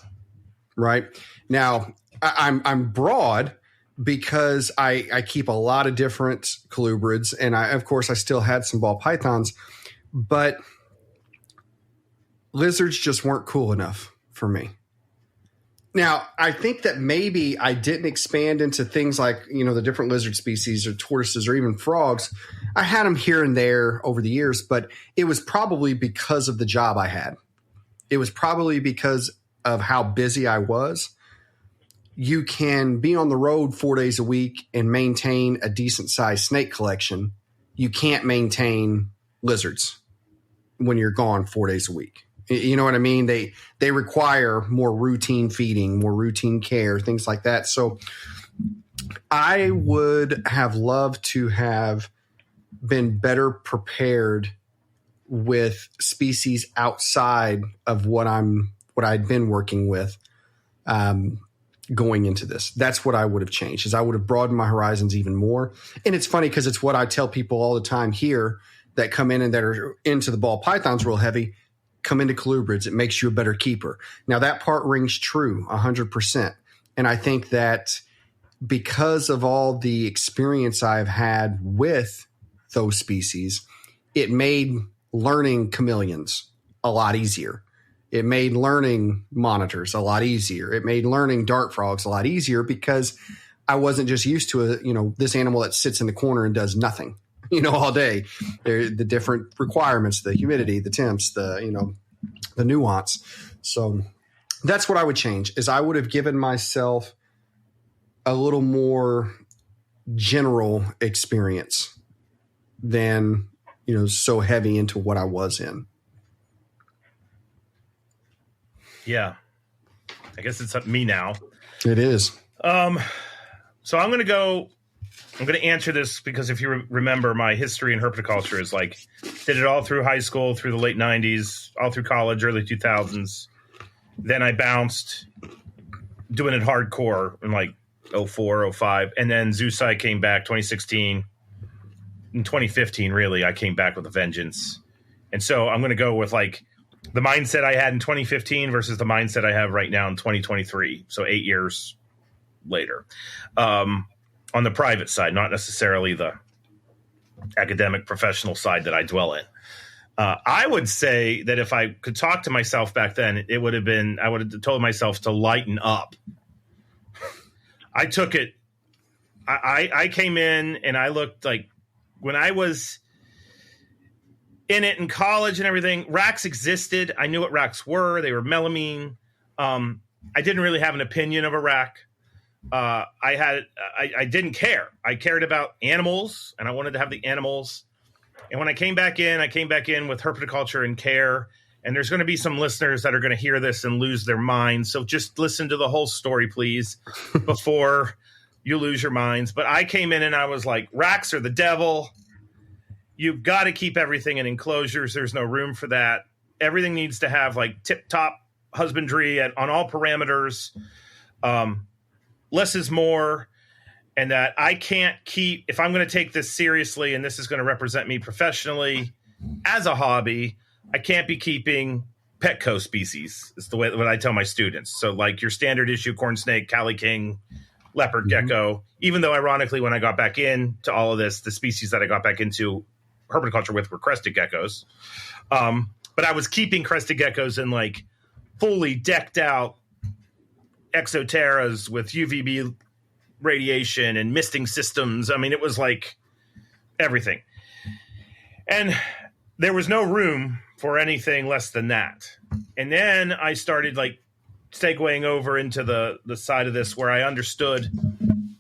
Right now, I'm broad because I keep a lot of different colubrids, and of course I still had some ball pythons, but lizards just weren't cool enough for me. Now, I think that maybe I didn't expand into things like, the different lizard species or tortoises or even frogs. I had them here and there over the years, but it was probably because of the job I had. It was probably because of how busy I was. You can be on the road 4 days a week and maintain a decent sized snake collection. You can't maintain lizards when you're gone 4 days a week. You know what I mean? They require more routine feeding, more routine care, things like that. So I would have loved to have been better prepared with species outside of what I'd been working with going into this. That's what I would have changed, is I would have broadened my horizons even more. And it's funny because it's what I tell people all the time here that come in and that are into the ball pythons real heavy. Come into colubrids. It makes you a better keeper. Now that part rings true 100%. And I think that because of all the experience I've had with those species, it made learning chameleons a lot easier. It made learning monitors a lot easier. It made learning dart frogs a lot easier because I wasn't just used to this animal that sits in the corner and does nothing. All day. The different requirements, the humidity, the temps, the nuance. So that's what I would change, is I would have given myself a little more general experience than, so heavy into what I was in. Yeah. I guess it's up to me now. It is. So I'm going to go I'm going to answer this because if you remember, my history in herpetoculture is like, did it all through high school, through the late 90s, all through college, early 2000s. Then I bounced doing it hardcore in like 04, 05. And then Zeusai came back 2016. In 2015, really, I came back with a vengeance. And so I'm going to go with like the mindset I had in 2015 versus the mindset I have right now in 2023. So 8 years later. On the private side, not necessarily the academic professional side that I dwell in. I would say that if I could talk to myself back then, it would have been, I would have told myself to lighten up. I took it. I came in and I looked like when I was in it in college and everything, racks existed. I knew what racks were. They were melamine. I didn't really have an opinion of a rack. I didn't care. I cared about animals and I wanted to have the animals. And when I came back in with herpetoculture and care. And there's going to be some listeners that are going to hear this and lose their minds. So just listen to the whole story, please, before you lose your minds. But I came in and I was like, racks are the devil. You've got to keep everything in enclosures. There's no room for that. Everything needs to have like tip top husbandry on all parameters. Less is more, and that I can't keep, if I'm going to take this seriously and this is going to represent me professionally as a hobby, I can't be keeping Petco species. It's the way what I tell my students. So like your standard issue corn snake, Cali King, leopard gecko, even though ironically when I got back into all of this, the species that I got back into herpetoculture with were crested geckos. But I was keeping crested geckos in like fully decked out exoterras with UVB radiation and misting systems. I mean, it was like everything. And there was no room for anything less than that. And then I started like segueing over into the side of this where I understood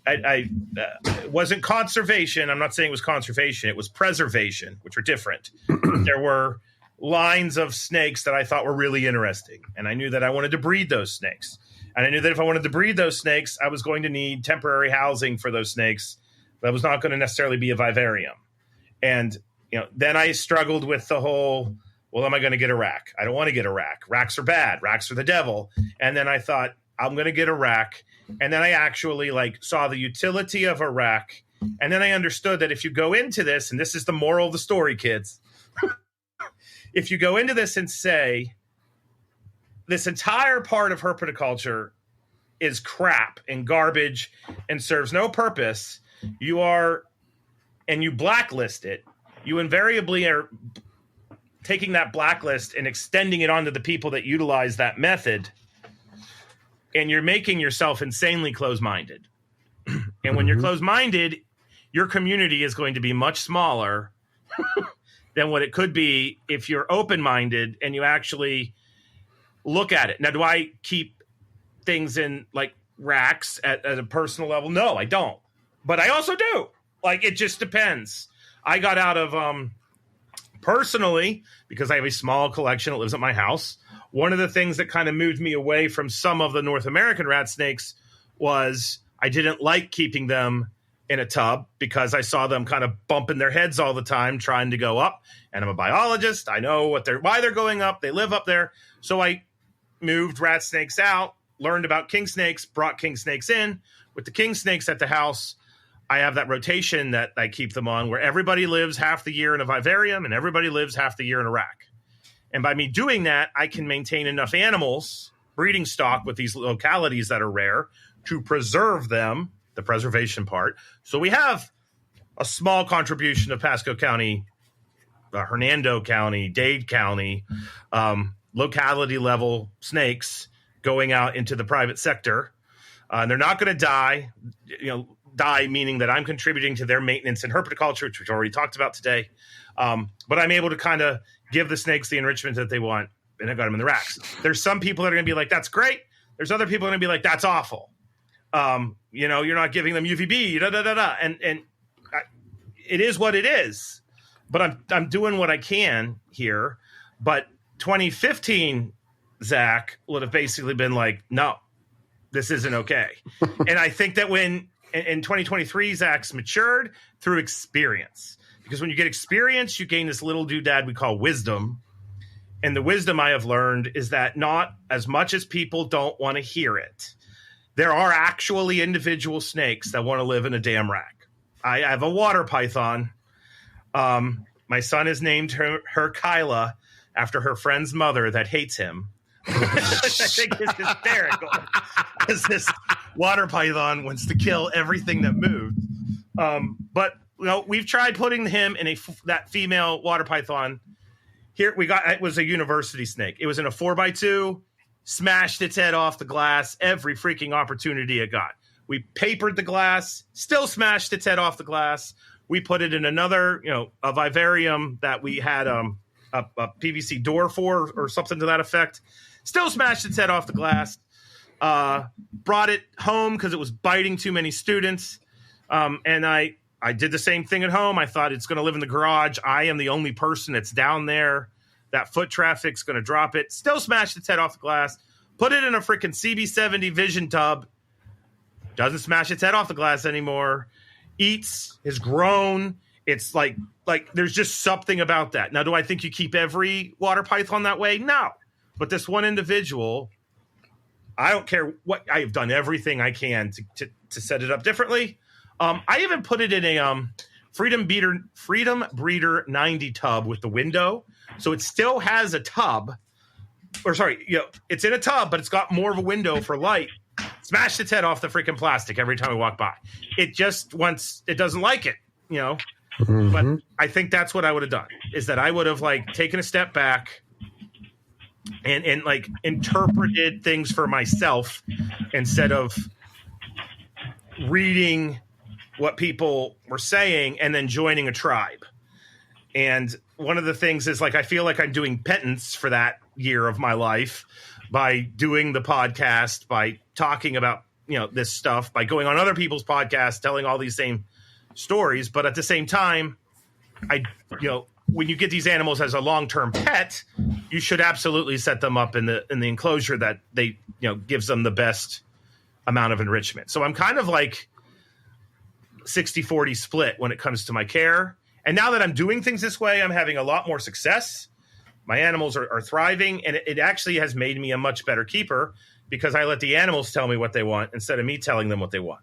it wasn't conservation. I'm not saying it was conservation. It was preservation, which are different. There were lines of snakes that I thought were really interesting. And I knew that I wanted to breed those snakes. And I knew that if I wanted to breed those snakes, I was going to need temporary housing for those snakes. That was not going to necessarily be a vivarium. And, you know, then I struggled with the whole, well, am I going to get a rack? I don't want to get a rack. Racks are bad. Racks are the devil. And then I thought, I'm going to get a rack. And then I actually like saw the utility of a rack. And then I understood that if you go into this, and this is the moral of the story, kids, if you go into this and say, this entire part of herpetoculture is crap and garbage and serves no purpose, you blacklist it, you invariably are taking that blacklist and extending it onto the people that utilize that method, and you're making yourself insanely close-minded. And when you're close-minded, your community is going to be much smaller than what it could be if you're open-minded and you actually look at it. Now, do I keep things in like racks at a personal level? No, I don't. But I also do. Like, it just depends. I got out of, personally, because I have a small collection that lives at my house, one of the things that kind of moved me away from some of the North American rat snakes was I didn't like keeping them in a tub because I saw them kind of bumping their heads all the time trying to go up. And I'm a biologist. I know why they're going up. They live up there. So I moved rat snakes out, learned about king snakes, brought king snakes in. With the king snakes at the house, I have that rotation that I keep them on where everybody lives half the year in a vivarium and everybody lives half the year in a rack. And by me doing that, I can maintain enough animals, breeding stock with these localities that are rare to preserve them, the preservation part. So we have a small contribution of Pasco County, Hernando County, Dade County, locality level snakes going out into the private sector. They're not going to die, die meaning that I'm contributing to their maintenance in herpetoculture, which we've already talked about today. But I'm able to kind of give the snakes the enrichment that they want, and I got them in the racks. There's some people that are going to be like, that's great. There's other people that are going to be like, that's awful. You're not giving them UVB, and it is what it is. But I'm doing what I can here. But 2015, Zach would have basically been like, no, this isn't okay. And I think that in 2023, Zach's matured through experience. Because when you get experience, you gain this little doodad we call wisdom. And the wisdom I have learned is that not as much as people don't want to hear it, there are actually individual snakes that want to live in a damn rack. I have a water python. My son has named her Kyla after her friend's mother that hates him. I think is hysterical. Because this water python wants to kill everything that moves. But we've tried putting him in that female water python. Here it was a university snake. It was in a 4x2, smashed its head off the glass every freaking opportunity it got. We papered the glass, still smashed its head off the glass. We put it in another, a vivarium that we had a PVC door for or something to that effect. Still smashed its head off the glass. Brought it home because it was biting too many students. And I did the same thing at home. I thought it's going to live in the garage. I am the only person that's down there. That foot traffic's going to drop it. Still smashed its head off the glass. Put it in a freaking CB70 Vision tub. Doesn't smash its head off the glass anymore. Eats, is grown. It's like there's just something about that. Now, do I think you keep every water python that way? No. But this one individual, I don't care what. I have done everything I can to set it up differently. I even put it in a Freedom Breeder 90 tub with the window. So it still has a tub. It's in a tub, but it's got more of a window for light. Smashed its head off the freaking plastic every time we walk by. It just it doesn't like it, Mm-hmm. But I think that's what I would have done, is that I would have taken a step back and interpreted things for myself instead of reading what people were saying and then joining a tribe. And one of the things is I feel like I'm doing penance for that year of my life by doing the podcast, by talking about, this stuff, by going on other people's podcasts, telling all these same stories. But at the same time, when you get these animals as a long-term pet, you should absolutely set them up in the enclosure that they, gives them the best amount of enrichment. So I'm kind of 60-40 split when it comes to my care. And now that I'm doing things this way, I'm having a lot more success. My animals are thriving, and it actually has made me a much better keeper because I let the animals tell me what they want instead of me telling them what they want.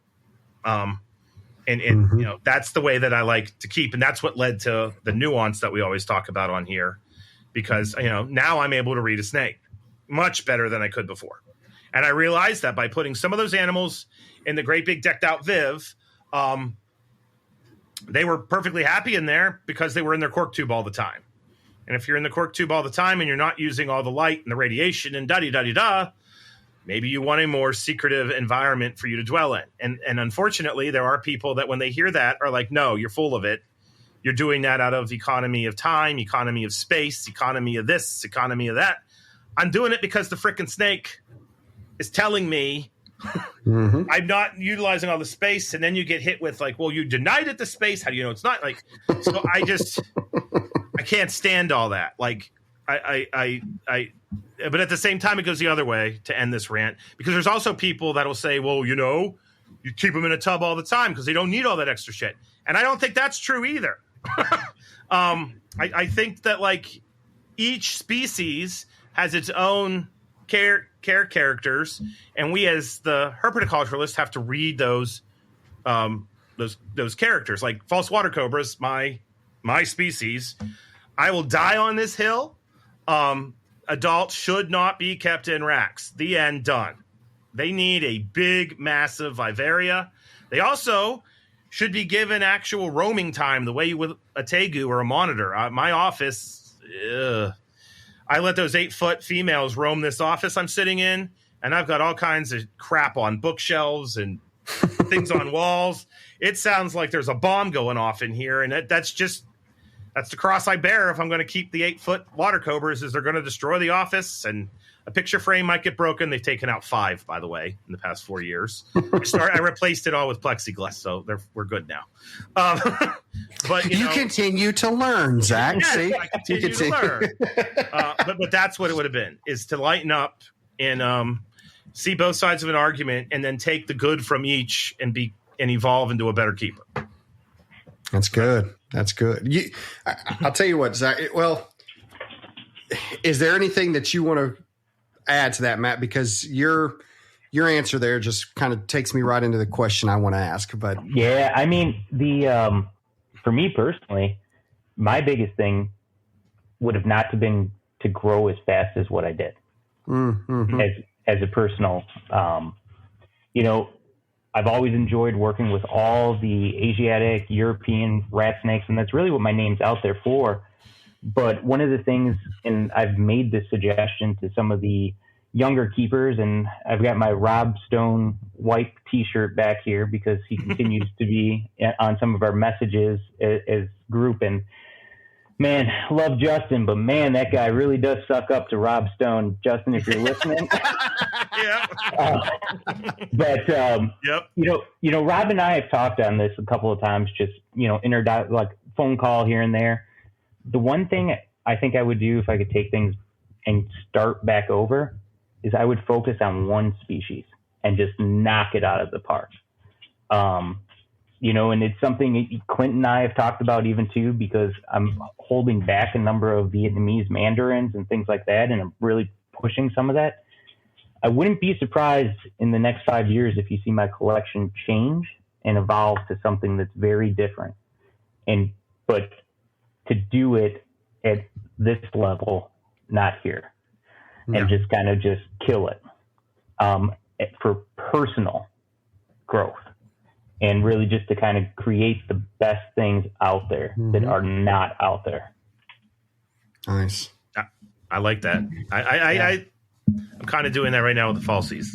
That's the way that I like to keep. And that's what led to the nuance that we always talk about on here, because, now I'm able to read a snake much better than I could before. And I realized that by putting some of those animals in the great big decked out Viv, they were perfectly happy in there because they were in their cork tube all the time. And if you're in the cork tube all the time and you're not using all the light and the radiation and da-di-da-di-da, maybe you want a more secretive environment for you to dwell in. And unfortunately, there are people that when they hear that are like, no, you're full of it. You're doing that out of economy of time, economy of space, economy of this, economy of that. I'm doing it because the frickin' snake is telling me I'm not utilizing all the space. And then you get hit with you denied it the space. How do you know it's not? So I can't stand all that. But at the same time, it goes the other way to end this rant, because there's also people that'll say, well, you keep them in a tub all the time because they don't need all that extra shit. And I don't think that's true either. I think that each species has its own care characters, and we as the herpetoculturalists have to read those characters. Like false water cobras, my species, I will die on this hill. Adults should not be kept in racks. The end, done. They need a big, massive vivaria. They also should be given actual roaming time, the way you would a tegu or a monitor. My office, I let those 8-foot females roam this office I'm sitting in, and I've got all kinds of crap on bookshelves and things on walls. It sounds like there's a bomb going off in here, and that's the cross I bear if I'm going to keep the 8-foot water cobras, is they're going to destroy the office, and a picture frame might get broken. They've taken out 5, by the way, in the past 4 years. I replaced it all with plexiglass, so we're good now. But you continue to learn, Zach. Yes, see, I continue to learn. But that's what it would have been, is to lighten up and see both sides of an argument, and then take the good from each and and evolve into a better keeper. That's good. That's good. I'll tell you what, Zach. Well, is there anything that you want to add to that, Matt? Because your answer there just kind of takes me right into the question I want to ask. But yeah, I mean, for me personally, my biggest thing would have not been to grow as fast as what I did. Mm-hmm. As a personal, I've always enjoyed working with all the Asiatic, European rat snakes, and that's really what my name's out there for. But one of the things, and I've made this suggestion to some of the younger keepers, and I've got my Rob Stone wipe T-shirt back here because he continues to be on some of our messages as group. And man, love Justin, but man, that guy really does suck up to Rob Stone. Justin, if you're listening. Yeah. But yep. Rob and I have talked on this a couple of times, just like phone call here and there. The one thing I think I would do if I could take things and start back over is I would focus on one species and just knock it out of the park. And it's something Clint and I have talked about even too, because I'm holding back a number of Vietnamese mandarins and things like that, and I'm really pushing some of that. I wouldn't be surprised in the next 5 years if you see my collection change and evolve to something that's very different. But to do it at this level, not here, and just kind of just kill it for personal growth, and really just to kind of create the best things out there that are not out there. Nice. I like that. I'm kind of doing that right now with the falsies.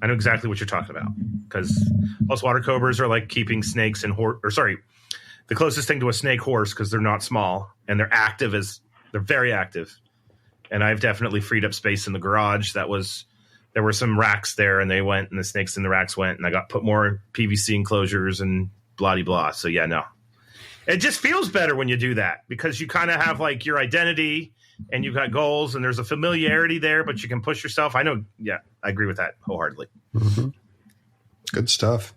I know exactly what you're talking about, because most water cobras are like keeping snakes and the closest thing to a snake horse, because they're not small and they're very active. And I've definitely freed up space in the garage. There were some racks there, and they went, and the snakes in the racks went, and I got put more PVC enclosures and blah, blah, blah. So yeah, no, it just feels better when you do that, because you kind of have like your identity and you've got goals, and there's a familiarity there, but you can push yourself. I know. Yeah, I agree with that wholeheartedly. Mm-hmm. Good stuff.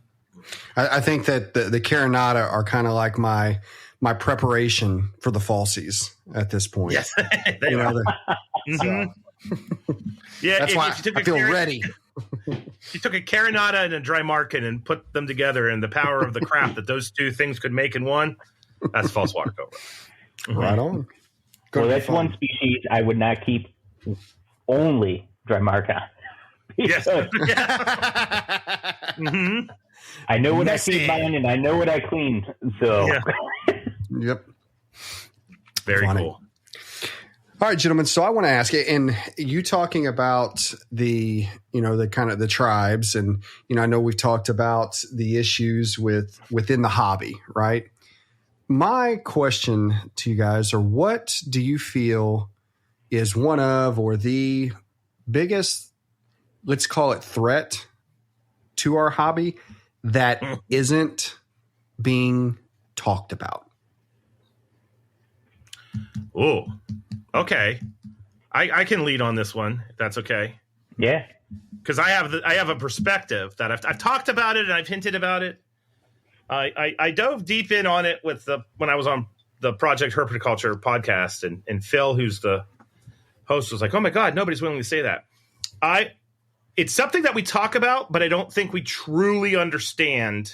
I think that the Carinata are kind of like my preparation for the falsies at this point. Yes, they are. So. Yeah, that's why I feel ready. You took a Carinata and a dry market and put them together, and the power of the crap that those two things could make in one, that's false water cobra. Mm-hmm. Right on. Well, that's one species I would not keep only dry marca. Yes. Mm-hmm. I know what I feed mine, and I know what I clean. So, Yep. Very Funny. Cool. All right, gentlemen. So I want to ask you, and you talking about the kind of the tribes, and I know we've talked about the issues within the hobby, right? My question to you guys are, what do you feel is one of, or the biggest, let's call it, threat to our hobby that isn't being talked about? Oh, okay. I can lead on this one, if that's okay. Yeah. Because I have a perspective that I've talked about it and I've hinted about it. I dove deep in on it when I was on the Project Herpetoculture podcast, and Phil, who's the host, was like, "Oh my God, nobody's willing to say that." It's something that we talk about, but I don't think we truly understand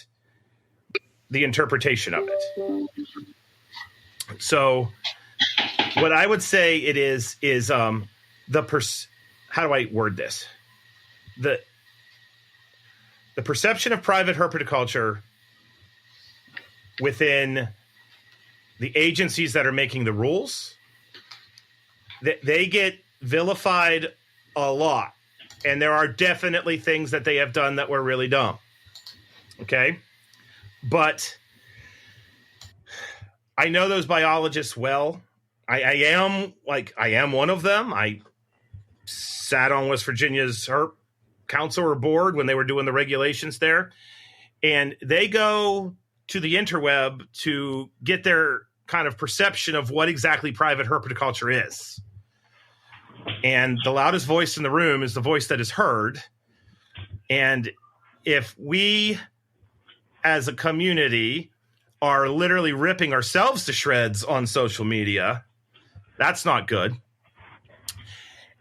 the interpretation of it. So, what I would say it is how do I word this? The perception of private herpetoculture within the agencies that are making the rules, they get vilified a lot. And there are definitely things that they have done that were really dumb. Okay? But I know those biologists well. I am one of them. I sat on West Virginia's Herp Council or board when they were doing the regulations there. And they go to the interweb to get their kind of perception of what exactly private herpetoculture is. And the loudest voice in the room is the voice that is heard. And if we as a community are literally ripping ourselves to shreds on social media, that's not good.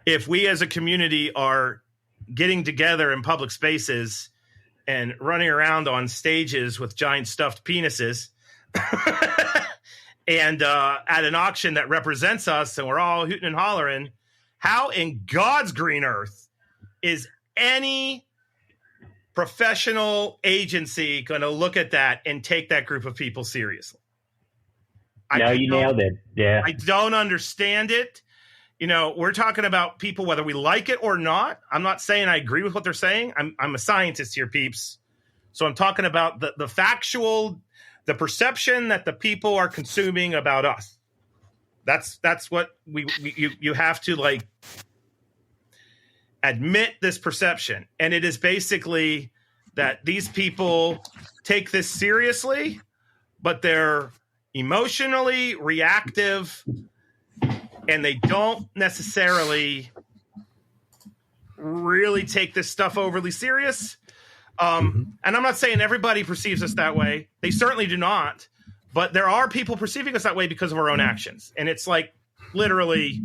If we as a community are getting together in public spaces and running around on stages with giant stuffed penises and at an auction that represents us and we're all hooting and hollering, how in God's green earth is any professional agency going to look at that and take that group of people seriously? No, you nailed it. Yeah. I don't understand it. You know, we're talking about people, whether we like it or not. I'm not saying I agree with what they're saying. I'm a scientist here, peeps. So I'm talking about the factual, the perception that the people are consuming about us. That's what you have to like admit this perception. And it is basically that these people take this seriously, but they're emotionally reactive and they don't necessarily really take this stuff overly serious. And I'm not saying everybody perceives us that way. They certainly do not. But there are people perceiving us that way because of our own actions. And it's like literally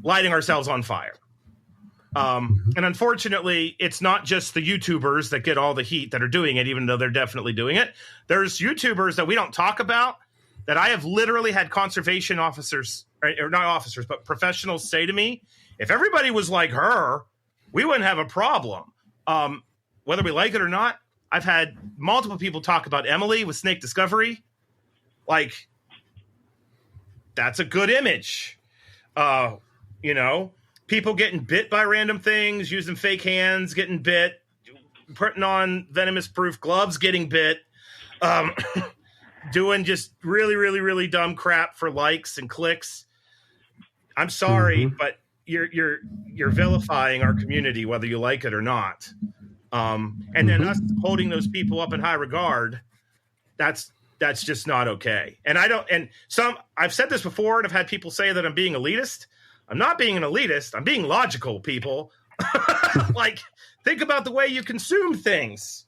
lighting ourselves on fire. And unfortunately, it's not just the YouTubers that get all the heat that are doing it, even though they're definitely doing it. There's YouTubers that we don't talk about that I have literally had conservation officers, or not officers, but professionals say to me, if everybody was like her, we wouldn't have a problem. Whether we like it or not, I've had multiple people talk about Emily with Snake Discovery. Like, that's a good image. You know, people getting bit by random things, using fake hands, getting bit, putting on venomous proof gloves, getting bit, doing just really, really, really dumb crap for likes and clicks. I'm sorry, but you're vilifying our community, whether you like it or not. And then us holding those people up in high regard, that's just not okay. And I've said this before, and I've had people say that I'm being elitist. I'm not being an elitist. I'm being logical, people. Like, think about the way you consume things.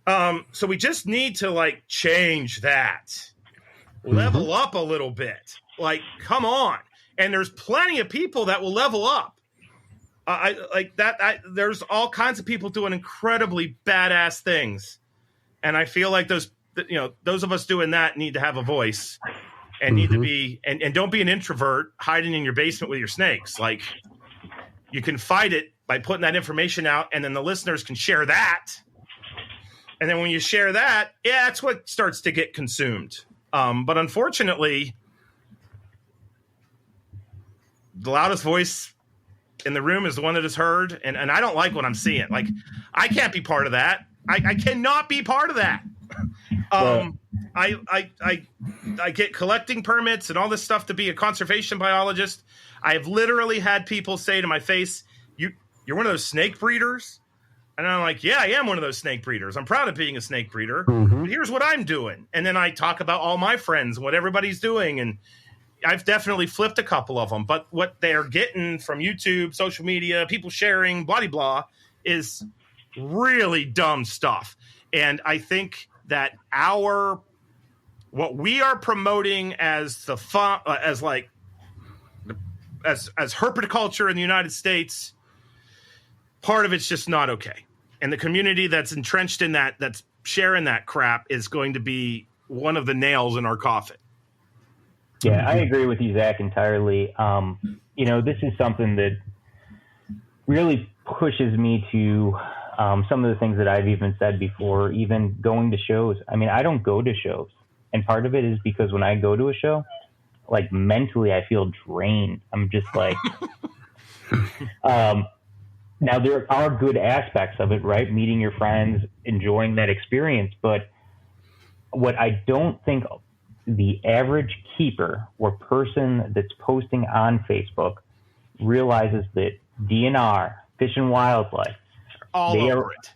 So we just need to like change that, level up a little bit. Like, come on. And there's plenty of people that will level up. There's all kinds of people doing incredibly badass things. And I feel like those of us doing that need to have a voice and need to be, and don't be an introvert hiding in your basement with your snakes. Like, you can fight it by putting that information out, and then the listeners can share that. And then when you share that, yeah, that's what starts to get consumed. But unfortunately, the loudest voice in the room is the one that is heard. And I don't like what I'm seeing. Like, I can't be part of that. I cannot be part of that. I get collecting permits and all this stuff to be a conservation biologist. I have literally had people say to my face, you're one of those snake breeders? And I'm like, yeah, I am one of those snake breeders. I'm proud of being a snake breeder. But here's what I'm doing. And then I talk about all my friends and what everybody's doing. And I've definitely flipped a couple of them. But what they're getting from YouTube, social media, people sharing, blah, blah, blah, is really dumb stuff. And I think that what we are promoting as the fun, as herpetoculture in the United States, part of it's just not okay. And the community that's entrenched in that, that's sharing that crap, is going to be one of the nails in our coffin. Yeah, I agree with you, Zach, entirely. This is something that really pushes me to some of the things that I've even said before, even going to shows. I mean, I don't go to shows. And part of it is because when I go to a show, like, mentally, I feel drained. I'm just like, now there are good aspects of it, right? Meeting your friends, enjoying that experience. But what I don't think the average keeper or person that's posting on Facebook realizes that DNR, Fish and Wildlife, all over it.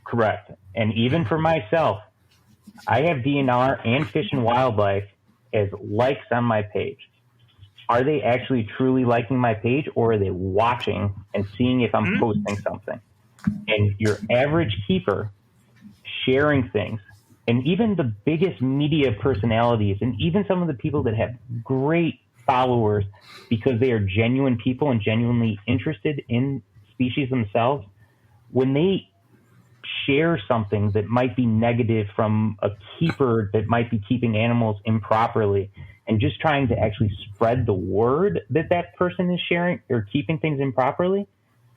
Correct. And even for myself, I have DNR and Fish and Wildlife as likes on my page. Are they actually truly liking my page, or are they watching and seeing if I'm posting something? And your average keeper sharing things. And even the biggest media personalities, and even some of the people that have great followers because they are genuine people and genuinely interested in species themselves, when they share something that might be negative from a keeper that might be keeping animals improperly and just trying to actually spread the word that that person is sharing or keeping things improperly,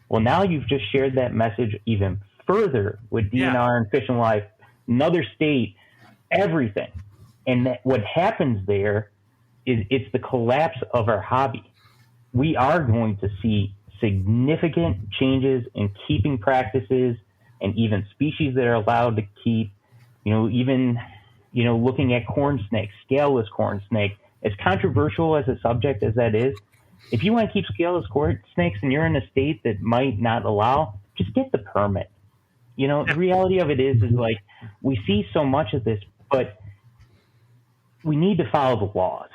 well, now you've just shared that message even further with DNR and Fish and Life, another state, everything. And that what happens there is it's the collapse of our hobby. We are going to see significant changes in keeping practices and even species that are allowed to keep, even looking at corn snakes, scaleless corn snake, as controversial as a subject as that is, if you want to keep scaleless corn snakes and you're in a state that might not allow, just get the permit. The reality of it is like we see so much of this, but we need to follow the laws.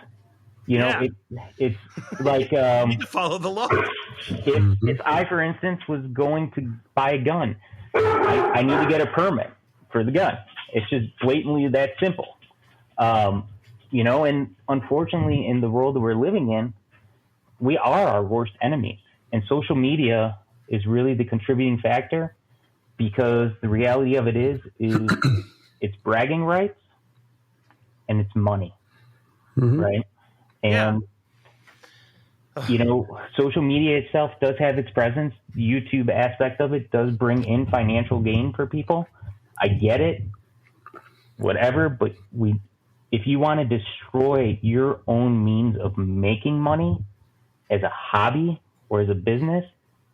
It's like you need to follow the law. If I, for instance, was going to buy a gun, I need to get a permit for the gun. It's just blatantly that simple. And unfortunately, in the world that we're living in, we are our worst enemies. And social media is really the contributing factor, because the reality of it is it's bragging rights and it's money, right? And, social media itself does have its presence. The YouTube aspect of it does bring in financial gain for people. I get it, whatever, but if you want to destroy your own means of making money as a hobby or as a business,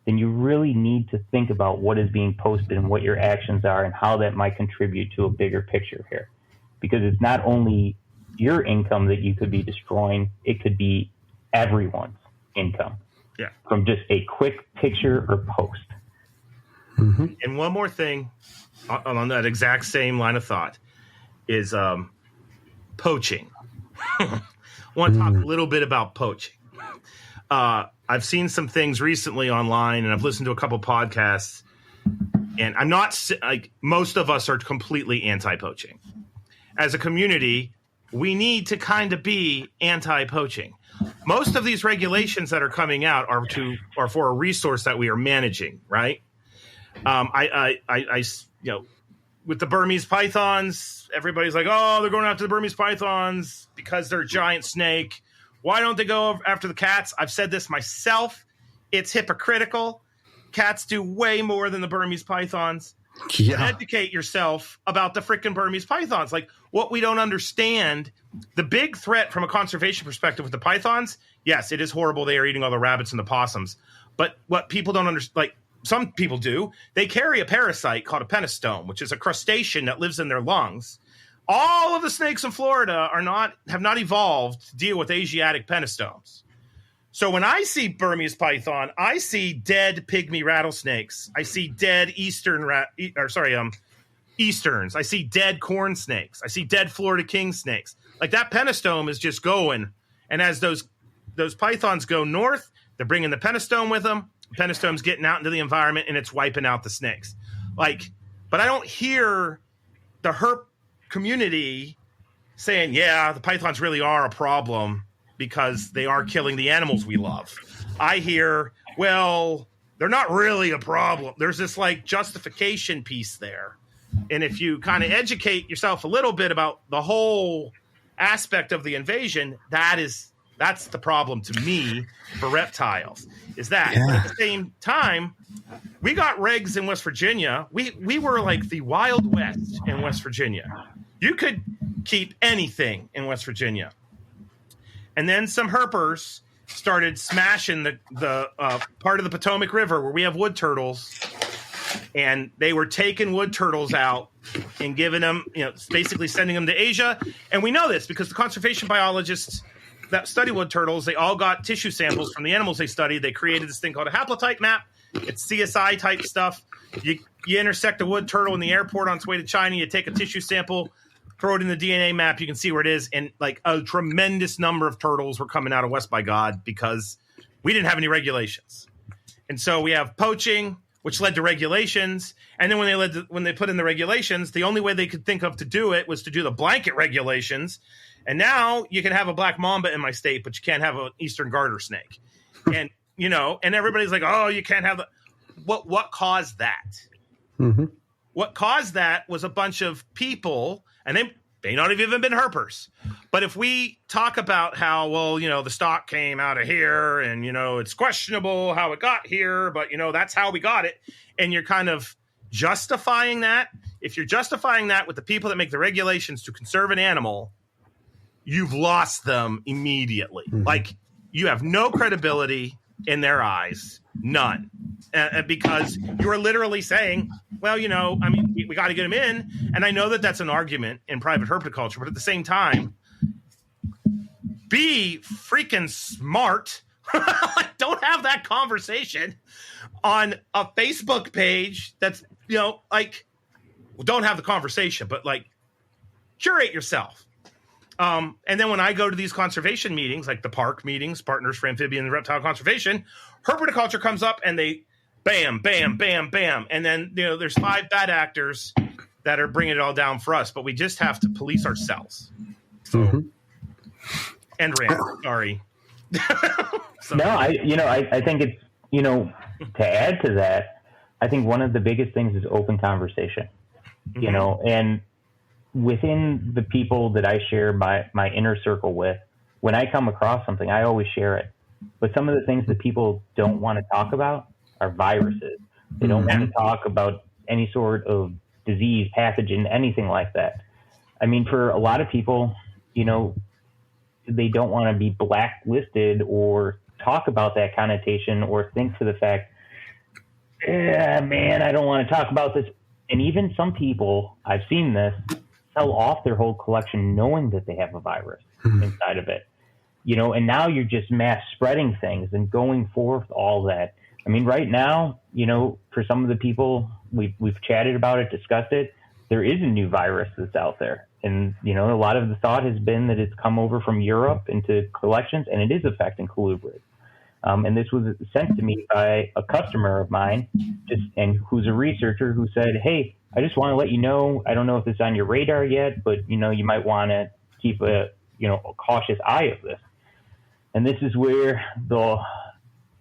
then you really need to think about what is being posted and what your actions are and how that might contribute to a bigger picture here. Because it's not only your income that you could be destroying, it could be everyone's income from just a quick picture or post. And one more thing on that exact same line of thought is poaching. I want to talk a little bit about poaching. I've seen some things recently online, and I've listened to a couple podcasts, and I'm not like most of us are completely anti-poaching. As a community, we need to kind of be anti-poaching. Most of these regulations that are coming out are for a resource that we are managing, right? With the Burmese pythons, everybody's like, oh, they're going after the Burmese pythons because they're a giant snake. Why don't they go after the cats? I've said this myself. It's hypocritical. Cats do way more than the Burmese pythons. Educate yourself about the freaking Burmese pythons. Like, what we don't understand, the big threat from a conservation perspective with the pythons, yes, it is horrible. They are eating all the rabbits and the possums. But what people don't understand, like some people do, they carry a parasite called a penistome, which is a crustacean that lives in their lungs. All of the snakes in Florida have not evolved to deal with Asiatic penistomes. So when I see Burmese python, I see dead pygmy rattlesnakes. I see dead easterns. I see dead corn snakes. I see dead Florida king snakes. Like that penistome is just going. And as those pythons go north, they're bringing the penistome with them. The penistome's getting out into the environment and it's wiping out the snakes. But I don't hear the herp community saying, yeah, the pythons really are a problem because they are killing the animals we love. I hear, well, they're not really a problem. There's this like justification piece there. And if you kind of educate yourself a little bit about the whole aspect of the invasion, that's the problem to me for reptiles is that. But at the same time, we got regs in West Virginia. We were like the Wild West in West Virginia. You could keep anything in West Virginia. And then some herpers started smashing the part of the Potomac River where we have wood turtles. And they were taking wood turtles out and giving them, basically sending them to Asia. And we know this because the conservation biologists that study wood turtles, they all got tissue samples from the animals they studied. They created this thing called a haplotype map. It's CSI type stuff. You intersect a wood turtle in the airport on its way to China. You take a tissue sample, throw it in the DNA map. You can see where it is. And like a tremendous number of turtles were coming out of West by God because we didn't have any regulations. And so we have poaching. which led to regulations. And then when they put in the regulations, the only way they could think of to do it was to do the blanket regulations. And now you can have a black mamba in my state, but you can't have an eastern garter snake. And, and everybody's like, oh, you can't have the... What caused that? Mm-hmm. What caused that was a bunch of people, and they may not have even been herpers. But if we talk about how, well, the stock came out of here and, it's questionable how it got here, but, that's how we got it. And you're kind of justifying that. If you're justifying that with the people that make the regulations to conserve an animal, you've lost them immediately. Mm-hmm. Like, you have no credibility in their eyes. None. Because you're literally saying, well, we got to get them in. And I know that that's an argument in private herpetoculture, but at the same time, be freaking smart. Don't have that conversation on a Facebook page that's, don't have the conversation, but curate yourself. And then when I go to these conservation meetings, like the park meetings, Partners for Amphibian and Reptile Conservation, herpetoculture comes up and they bam, bam, bam, bam. And then, there's 5 bad actors that are bringing it all down for us, but we just have to police ourselves. So, and rant, sorry. No, I think it's, to add to that, I think one of the biggest things is open conversation, and within the people that I share my inner circle with, when I come across something, I always share it. But some of the things that people don't want to talk about are viruses. They don't want to talk about any sort of disease, pathogen, anything like that. I mean, for a lot of people, they don't want to be blacklisted or talk about that connotation or think to the fact, man, I don't want to talk about this. And even some people, I've seen this, sell off their whole collection knowing that they have a virus inside of it. And now you're just mass spreading things and going forth all that. I mean, right now, for some of the people we've chatted about it, discussed it, there is a new virus that's out there. And, a lot of the thought has been that it's come over from Europe into collections, and it is affecting Colubrid. And this was sent to me by a customer of mine, and who's a researcher, who said, hey, I just want to let you know, I don't know if it's on your radar yet, but, you might want to keep a cautious eye of this. And this is where the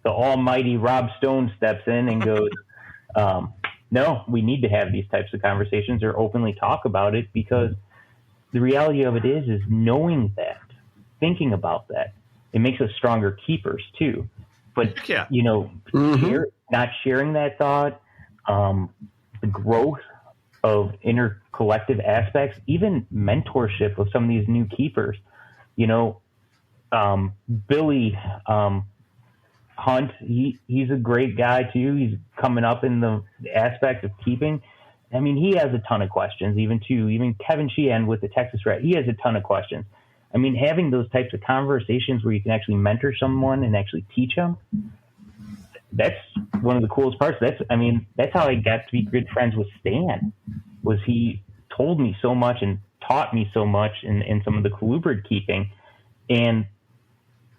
almighty Rob Stone steps in and goes, no, we need to have these types of conversations or openly talk about it, because the reality of it is knowing that, thinking about that, it makes us stronger keepers too. But, not sharing that thought, the growth of inner collective aspects, even mentorship of some of these new keepers, Billy Hunt, he's a great guy too. He's coming up in the aspect of keeping. I mean, he has a ton of questions, even Kevin Sheehan with the Texas Rat, he has a ton of questions. I mean, having those types of conversations where you can actually mentor someone and actually teach them, that's one of the coolest parts. That's how I got to be good friends with Stan, was he told me so much and taught me so much in some of the colubrid keeping.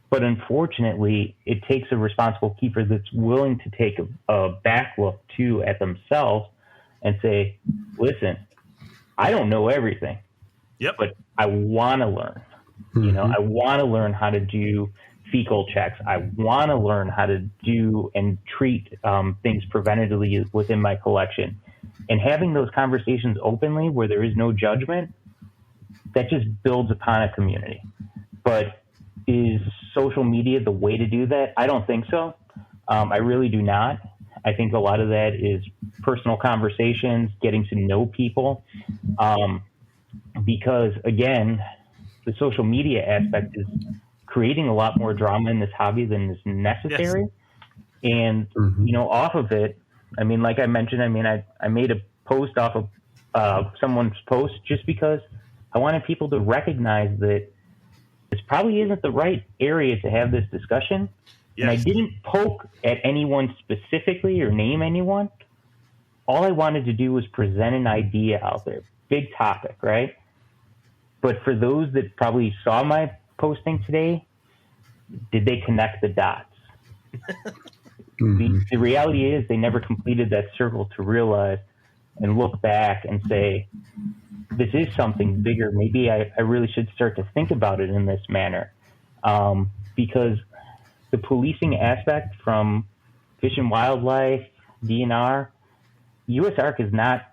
But unfortunately, it takes a responsible keeper that's willing to take a back look too at themselves and say, listen, I don't know everything, but I want to learn. I want to learn how to do fecal checks. I want to learn how to do and treat things preventatively within my collection. And having those conversations openly where there is no judgment, that just builds upon a community. But is social media the way to do that? I don't think so. I really do not. I think a lot of that is personal conversations, getting to know people. Because, again, the social media aspect is creating a lot more drama in this hobby than is necessary. Yes. And, off of it, I mean, like I mentioned, I made a post off of someone's post just because I wanted people to recognize that this probably isn't the right area to have this discussion. Yes. And I didn't poke at anyone specifically or name anyone. All I wanted to do was present an idea out there. Big topic, right? But for those that probably saw my posting today, did they connect the dots? The reality is they never completed that circle to realize and look back and say, this is something bigger. Maybe I really should start to think about it in this manner. Because the policing aspect from Fish and Wildlife, DNR, USARK is not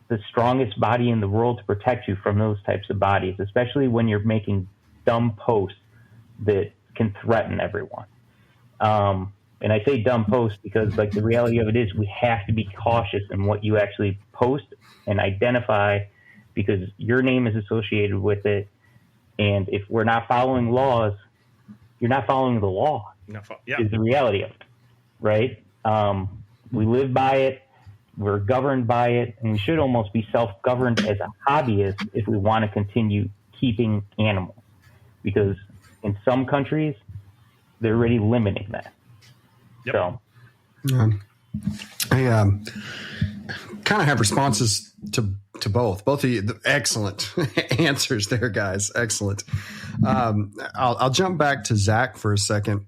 the strongest body in the world to protect you from those types of bodies, especially when you're making dumb posts that can threaten everyone. And I say dumb posts because, like, the reality of it is we have to be cautious in what you actually post and identify, because your name is associated with it. And if we're not following laws, you're not following the law. Is the reality of it, right? We live by it. We're governed by it, and we should almost be self-governed as a hobbyist if we want to continue keeping animals, because in some countries they're already limiting that. Yep. So, I kind of have responses to both of you. Excellent answers there, guys. Excellent. I'll jump back to Zach for a second,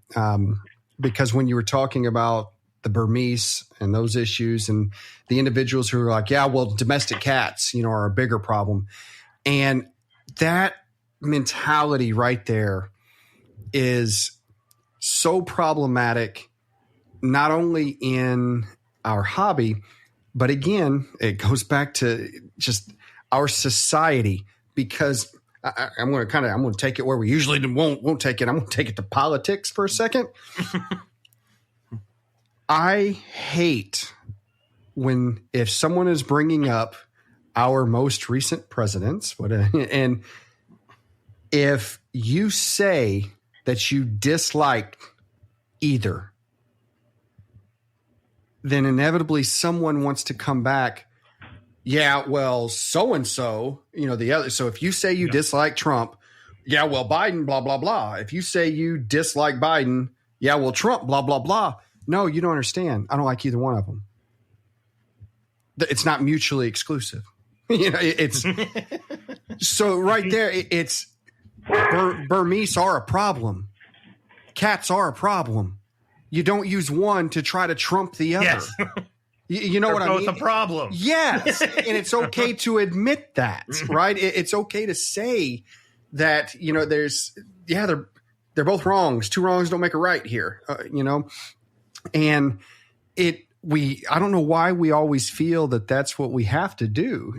because when you were talking about the Burmese and those issues and the individuals who are like, yeah, well, domestic cats, are a bigger problem. And that mentality right there is so problematic, not only in our hobby, but again, it goes back to just our society, because I'm going to take it where we usually won't take it. I'm going to take it to politics for a second. I hate if someone is bringing up our most recent presidents, and if you say that you dislike either, then inevitably someone wants to come back. Yeah, well, so-and-so, the other. So if you say you dislike Trump, yeah, well, Biden, blah, blah, blah. If you say you dislike Biden, yeah, well, Trump, blah, blah, blah. No, you don't understand. I don't like either one of them. It's not mutually exclusive. It's so right there. It's Burmese are a problem. Cats are a problem. You don't use one to try to trump the other. Yes. You know what I mean? Both a problem. Yes, and it's okay to admit that, right? It's okay to say that. They're both wrongs. Two wrongs don't make a right here. And I don't know why we always feel that that's what we have to do.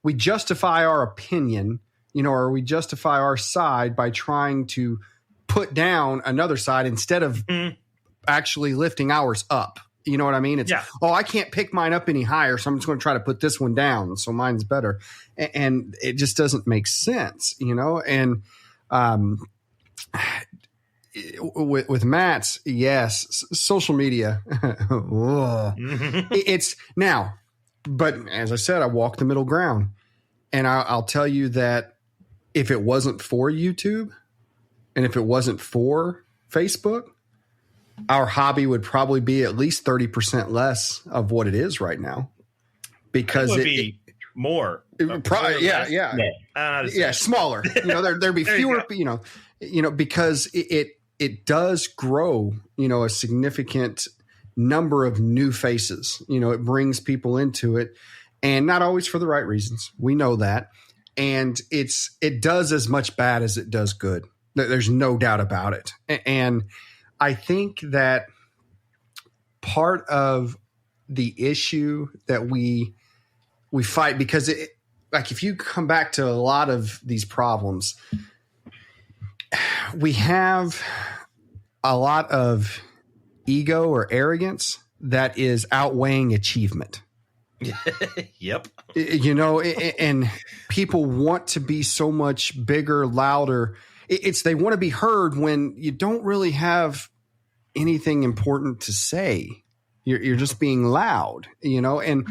We justify our opinion, or we justify our side by trying to put down another side instead of actually lifting ours up. You know what I mean? It's, I can't pick mine up any higher, so I'm just going to try to put this one down so mine's better. And it just doesn't make sense, and, with Matt's, yes, social media. It's now, but as I said, I walk the middle ground, and I'll tell you that if it wasn't for YouTube and if it wasn't for Facebook, our hobby would probably be at least 30% less of what it is right now, because it would be more. Probably, smaller. There'd be fewer. Because it does grow, a significant number of new faces. It brings people into it, and not always for the right reasons. We know that. And it does as much bad as it does good. There's no doubt about it. And I think that part of the issue that we fight, because if you come back to a lot of these problems, we have a lot of ego or arrogance that is outweighing achievement. Yep. And people want to be so much bigger, louder. They want to be heard when you don't really have anything important to say. You're just being loud, and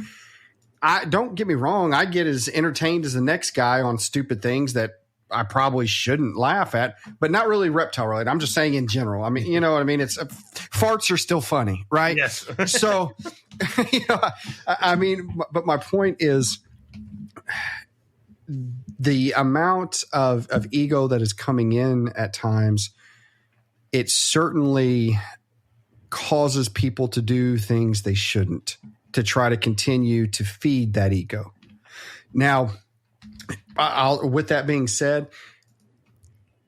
don't get me wrong. I get as entertained as the next guy on stupid things that I probably shouldn't laugh at, but not really reptile related. I'm just saying in general. I mean, you know what I mean? It's farts are still funny, right? Yes. So, but my point is the amount of ego that is coming in at times. It certainly causes people to do things they shouldn't, to try to continue to feed that ego. Now, with that being said,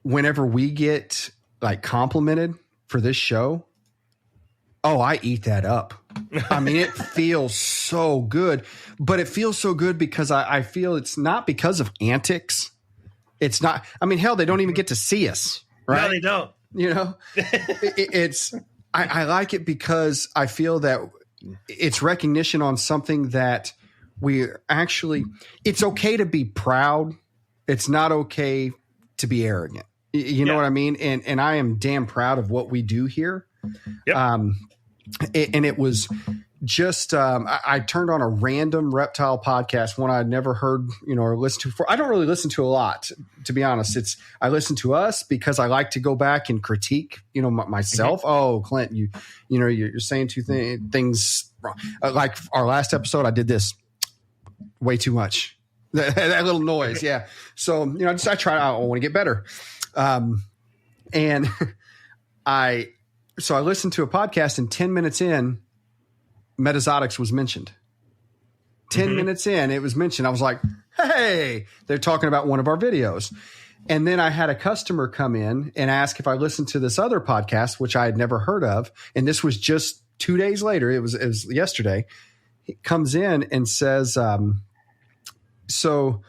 whenever we get like complimented for this show, I eat that up. I mean, it feels so good, but it feels so good because I feel it's not because of antics. It's not, I mean, hell, they don't even get to see us, right? No, they don't. You know, I like it because I feel that it's recognition on something that we actually, it's okay to be proud. It's not okay to be arrogant. You know what I mean? And I am damn proud of what we do here. Yep. And it was just, I turned on a random reptile podcast, one I'd never heard, or listened to before. I don't really listen to a lot, to be honest. I listen to us because I like to go back and critique, myself. Mm-hmm. Oh, Clint, you're saying things wrong. Like our last episode, I did this way too much. that little noise. Yeah. So, I try, I want to get better. And I listened to a podcast, and 10 minutes in, metazotics was mentioned. 10 minutes in, it was mentioned. I was like, hey, they're talking about one of our videos. And then I had a customer come in and ask if I listened to this other podcast, which I had never heard of. And this was just 2 days later. It was yesterday. He comes in and says, so,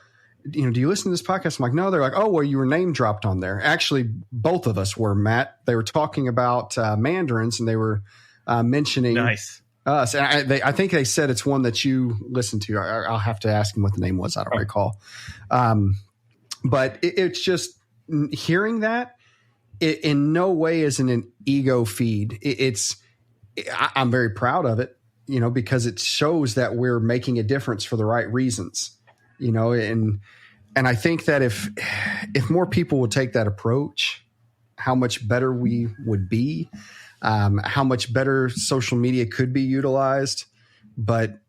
do you listen to this podcast? I'm like, no. They're like, oh, well, you were name dropped on there. Actually, both of us were, Matt. They were talking about mandarins, and they were mentioning us. And I think they said it's one that you listened to. I'll have to ask them what the name was. I don't recall. But it's just hearing that. It in no way is an ego feed. I'm very proud of it, because it shows that we're making a difference for the right reasons. And I think that if more people would take that approach, how much better we would be, how much better social media could be utilized. But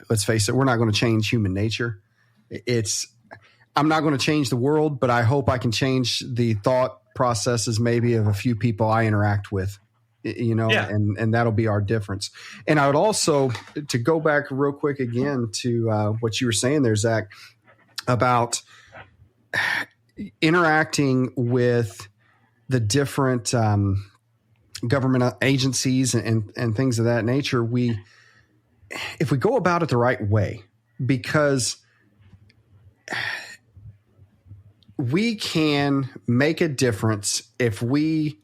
let's face it, we're not going to change human nature. I'm not going to change the world, but I hope I can change the thought processes maybe of a few people I interact with, and that'll be our difference. And I would also, to go back real quick again to what you were saying there, Zach, about interacting with the different government agencies and things of that nature. If we go about it the right way, because we can make a difference if we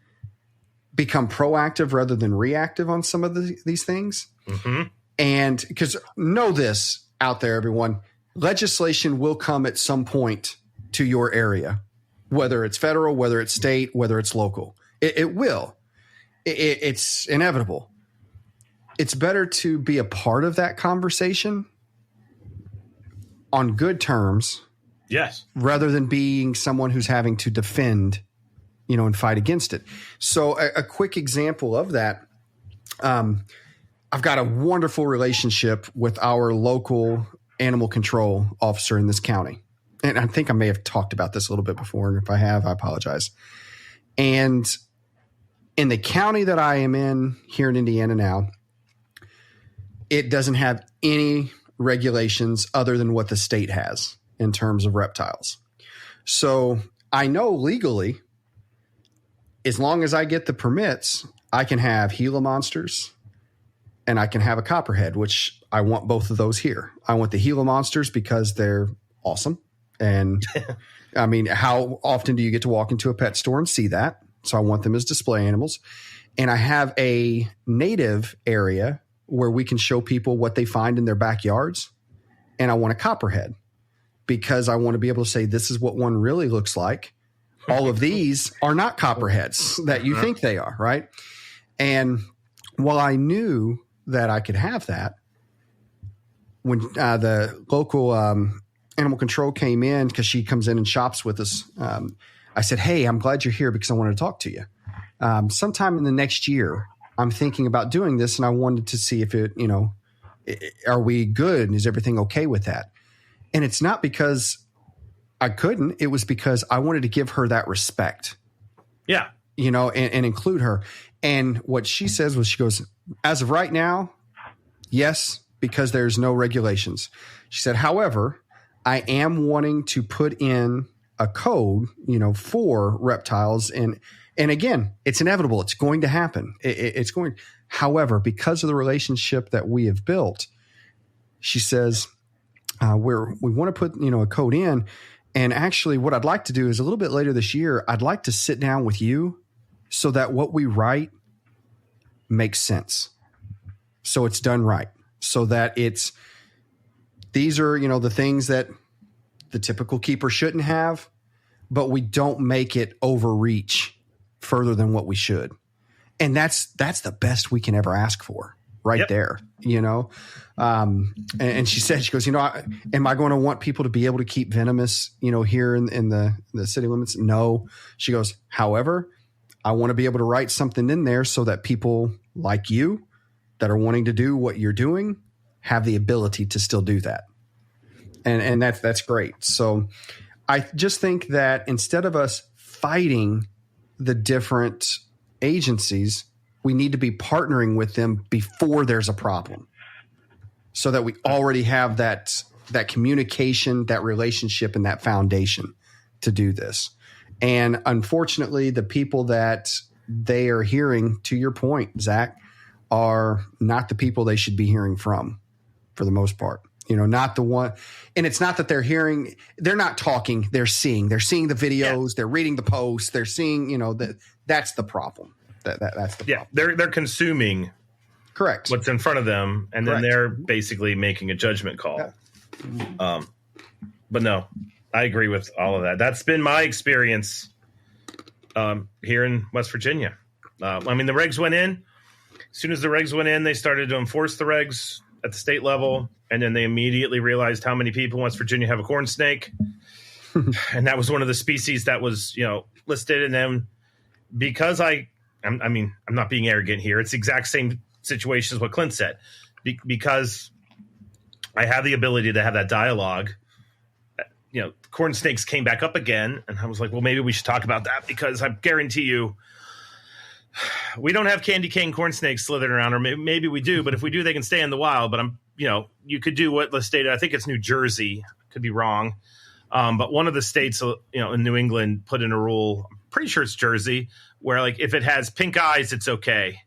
become proactive rather than reactive on some of these things. Mm-hmm. And because know this out there, everyone, legislation will come at some point to your area, whether it's federal, whether it's state, whether it's local. It will. It's inevitable. It's better to be a part of that conversation on good terms. Yes. Rather than being someone who's having to defend, and fight against it. So a quick example of that, I've got a wonderful relationship with our local animal control officer in this county. And I think I may have talked about this a little bit before. And if I have, I apologize. And in the county that I am in here in Indiana now, it doesn't have any regulations other than what the state has in terms of reptiles. So I know legally, as long as I get the permits, I can have Gila monsters and I can have a copperhead, which I want both of those here. I want the Gila monsters because they're awesome. And I mean, how often do you get to walk into a pet store and see that? So I want them as display animals. And I have a native area where we can show people what they find in their backyards. And I want a copperhead because I want to be able to say, this is what one really looks like. All of these are not copperheads that you think they are, right? And while I knew that I could have that, when the local animal control came in, because she comes in and shops with us, I said, hey, I'm glad you're here because I wanted to talk to you. Sometime in the next year, I'm thinking about doing this, and I wanted to see if are we good? Is everything okay with that? And it's not because I couldn't. It was because I wanted to give her that respect. Yeah. and include her. And what she says was, she goes, as of right now, yes, because there's no regulations. She said, however, I am wanting to put in a code, for reptiles. And again, it's inevitable. It's going to happen. It's going. However, because of the relationship that we have built, she says, we want to put, a code in. And actually what I'd like to do is a little bit later this year, I'd like to sit down with you so that what we write makes sense. So it's done right. So that these are, the things that the typical keeper shouldn't have, but we don't make it overreach further than what we should. And that's the best we can ever ask for right there, and she said, she goes, am I going to want people to be able to keep venomous, here in the city limits? No. She goes, however, I want to be able to write something in there so that people like you that are wanting to do what you're doing have the ability to still do that. And that's great. So I just think that instead of us fighting the different agencies, we need to be partnering with them before there's a problem, so that we already have that communication, that relationship, and that foundation to do this. And unfortunately, the people that they are hearing, to your point, Zach, are not the people they should be hearing from, for the most part. Not the one. And it's not that they're not talking, they're seeing the videos, they're reading the posts, they're seeing, that's the problem. That's the problem. They're consuming correct what's in front of them, and then they're basically making a judgment call. Yeah. But no, I agree with all of that. That's been my experience here in West Virginia. The regs went in. As soon as the regs went in, they started to enforce the regs at the state level, and then they immediately realized how many people in West Virginia have a corn snake. And that was one of the species that was, listed. And then because I'm not being arrogant here, it's the exact same situation as what Clint said. Because I have the ability to have that dialogue, corn snakes came back up again, and I was like, well, maybe we should talk about that, because I guarantee you, we don't have candy cane corn snakes slithering around, or maybe we do, but if we do, they can stay in the wild. But you could do what the state, I think it's New Jersey, could be wrong. But one of the states, in New England put in a rule, I'm pretty sure it's Jersey, where like if it has pink eyes, it's okay.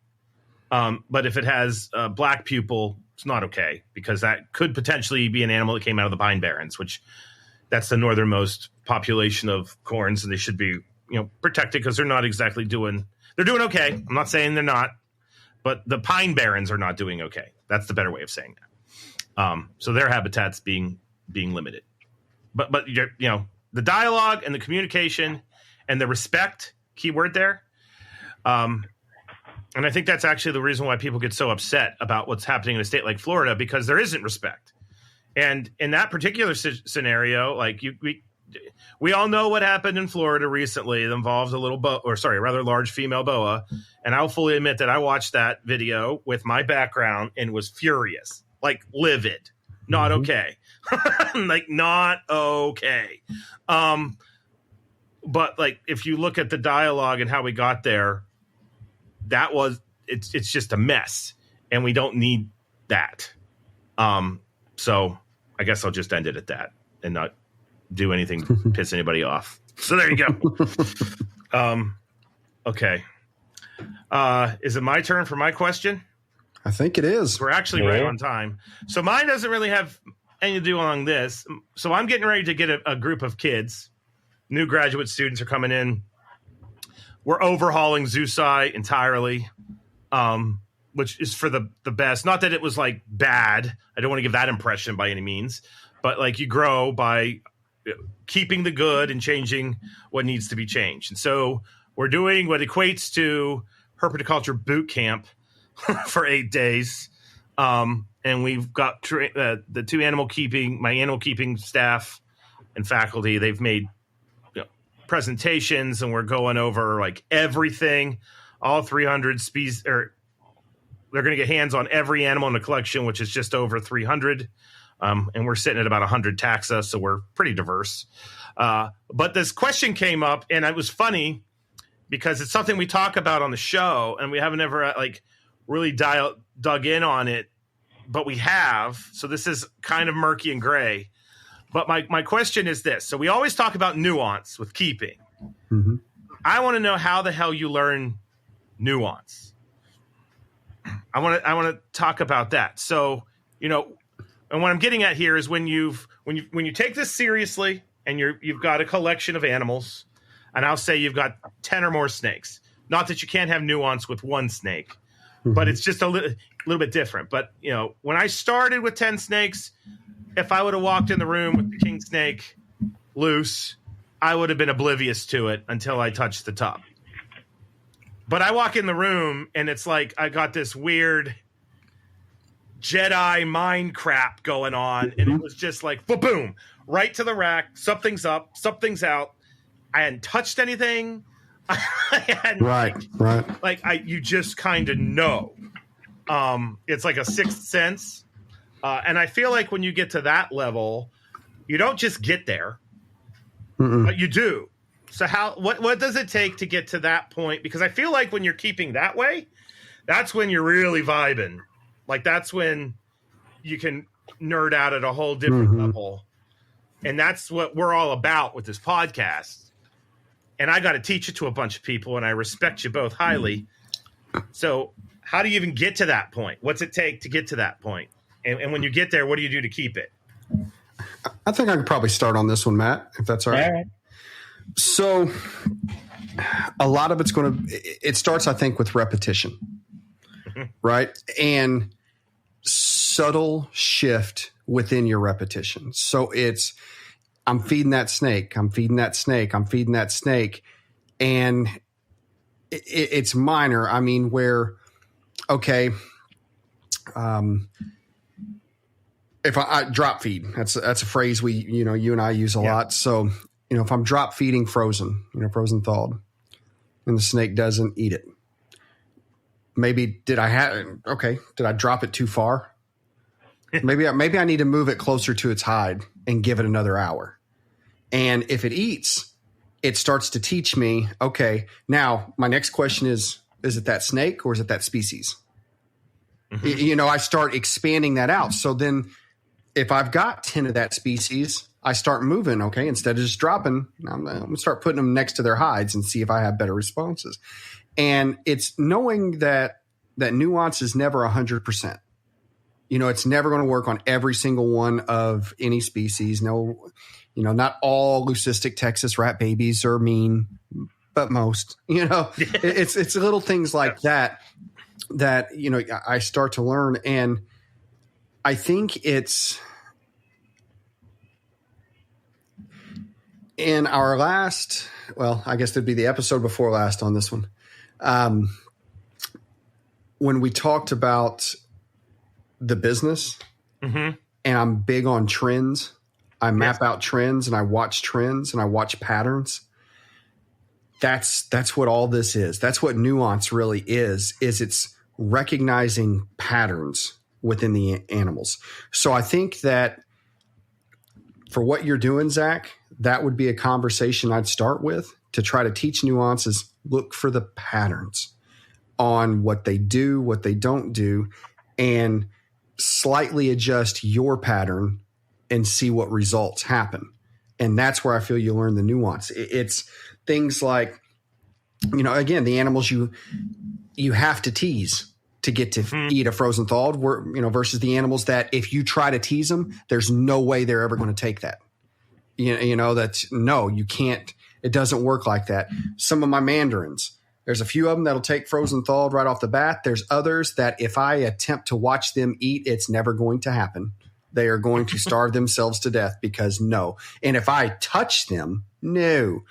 But if it has black pupil, it's not okay, because that could potentially be an animal that came out of the Pine Barrens, which that's the northernmost population of corns, and they should be, protected, because they're not exactly they're doing okay. I'm not saying they're not, but the Pine Barrens are not doing okay. That's the better way of saying that. So their habitat's being limited. But the dialogue and the communication and the respect, key word there. And I think that's actually the reason why people get so upset about what's happening in a state like Florida, because there isn't respect. And in that particular scenario, like we all know what happened in Florida recently. It involved a rather large female boa. And I'll fully admit that I watched that video with my background and was furious, like livid, not okay. Like not okay. But like, if you look at the dialogue and how we got there, it's just a mess, and we don't need that. So I guess I'll just end it at that and not do anything to piss anybody off. So there you go. Okay. Is it my turn for my question? I think it is. We're actually right on time. So mine doesn't really have anything to do on this. So I'm getting ready to get a group of kids. New graduate students are coming in. We're overhauling Zoosci entirely, which is for the best. Not that it was like bad. I don't want to give that impression by any means, but like you grow by keeping the good and changing what needs to be changed. And so we're doing what equates to herpetoculture boot camp for 8 days. And we've got the two my animal keeping staff and faculty. They've made presentations, and we're going over like everything, all 300 species, or they're going to get hands on every animal in the collection, which is just over 300. And we're sitting at about 100 taxa, so we're pretty diverse. But this question came up, and it was funny because it's something we talk about on the show, and we haven't ever like really dug in on it, but we have. So this is kind of murky and gray. But my question is this. So we always talk about nuance with keeping. Mm-hmm. I want to know how the hell you learn nuance. I want to talk about that. So, and what I'm getting at here is when you take this seriously and you've got a collection of animals, and I'll say you've got 10 or more snakes. Not that you can't have nuance with one snake, mm-hmm. but it's just a little bit different. But, when I started with 10 snakes, if I would have walked in the room with the king snake loose, I would have been oblivious to it until I touched the top. But I walk in the room and it's like I got this weird Jedi mind crap going on, and it was just like boom, right to the rack. Something's up, something's out. I hadn't touched anything. Right. You just kind of know. It's like a sixth sense. And I feel like when you get to that level, you don't just get there, but you do. So what does it take to get to that point? Because I feel like when you're keeping that way, that's when you're really vibing. Like that's when you can nerd out at a whole different level. And that's what we're all about with this podcast. And I got to teach it to a bunch of people, and I respect you both highly. So how do you even get to that point? What's it take to get to that point? And when you get there, what do you do to keep it? I think I could probably start on this one, Matt, if that's all right. All right. So a lot of it starts, I think, with repetition, right? And subtle shift within your repetition. So I'm feeding that snake. I'm feeding that snake. I'm feeding that snake. And it's minor. I mean, where, okay, if I drop feed, that's a phrase you and I use a lot. So, if I'm drop feeding frozen thawed, and the snake doesn't eat it, maybe did I drop it too far? Maybe I need to move it closer to its hide and give it another hour. And if it eats, it starts to teach me, okay, now my next question is it that snake or is it that species? Mm-hmm. I start expanding that out. So then if I've got 10 of that species, I start moving, okay, instead of just dropping, I'm going to start putting them next to their hides and see if I have better responses. And it's knowing that nuance is never 100%. It's never going to work on every single one of any species. No, not all leucistic Texas rat babies are mean, but most, it's little things like that I start to learn. And I think it's in our last, I guess it'd be the episode before last on this one. When we talked about the business, and I'm big on trends, I map out trends and I watch trends and I watch patterns. That's what all this is. That's what nuance really is it's recognizing patterns within the animals. So I think that for what you're doing, Zach, that would be a conversation I'd start with to try to teach nuances. Look for the patterns on what they do, what they don't do, and slightly adjust your pattern and see what results happen. And that's where I feel you learn the nuance. It's things like, again, the animals you have to tease to get to eat a frozen thawed, versus the animals that if you try to tease them, there's no way they're ever going to take that. No, you can't. It doesn't work like that. Some of my mandarins, there's a few of them that'll take frozen thawed right off the bat. There's others that if I attempt to watch them eat, it's never going to happen. They are going to starve themselves to death because no. And if I touch them, no.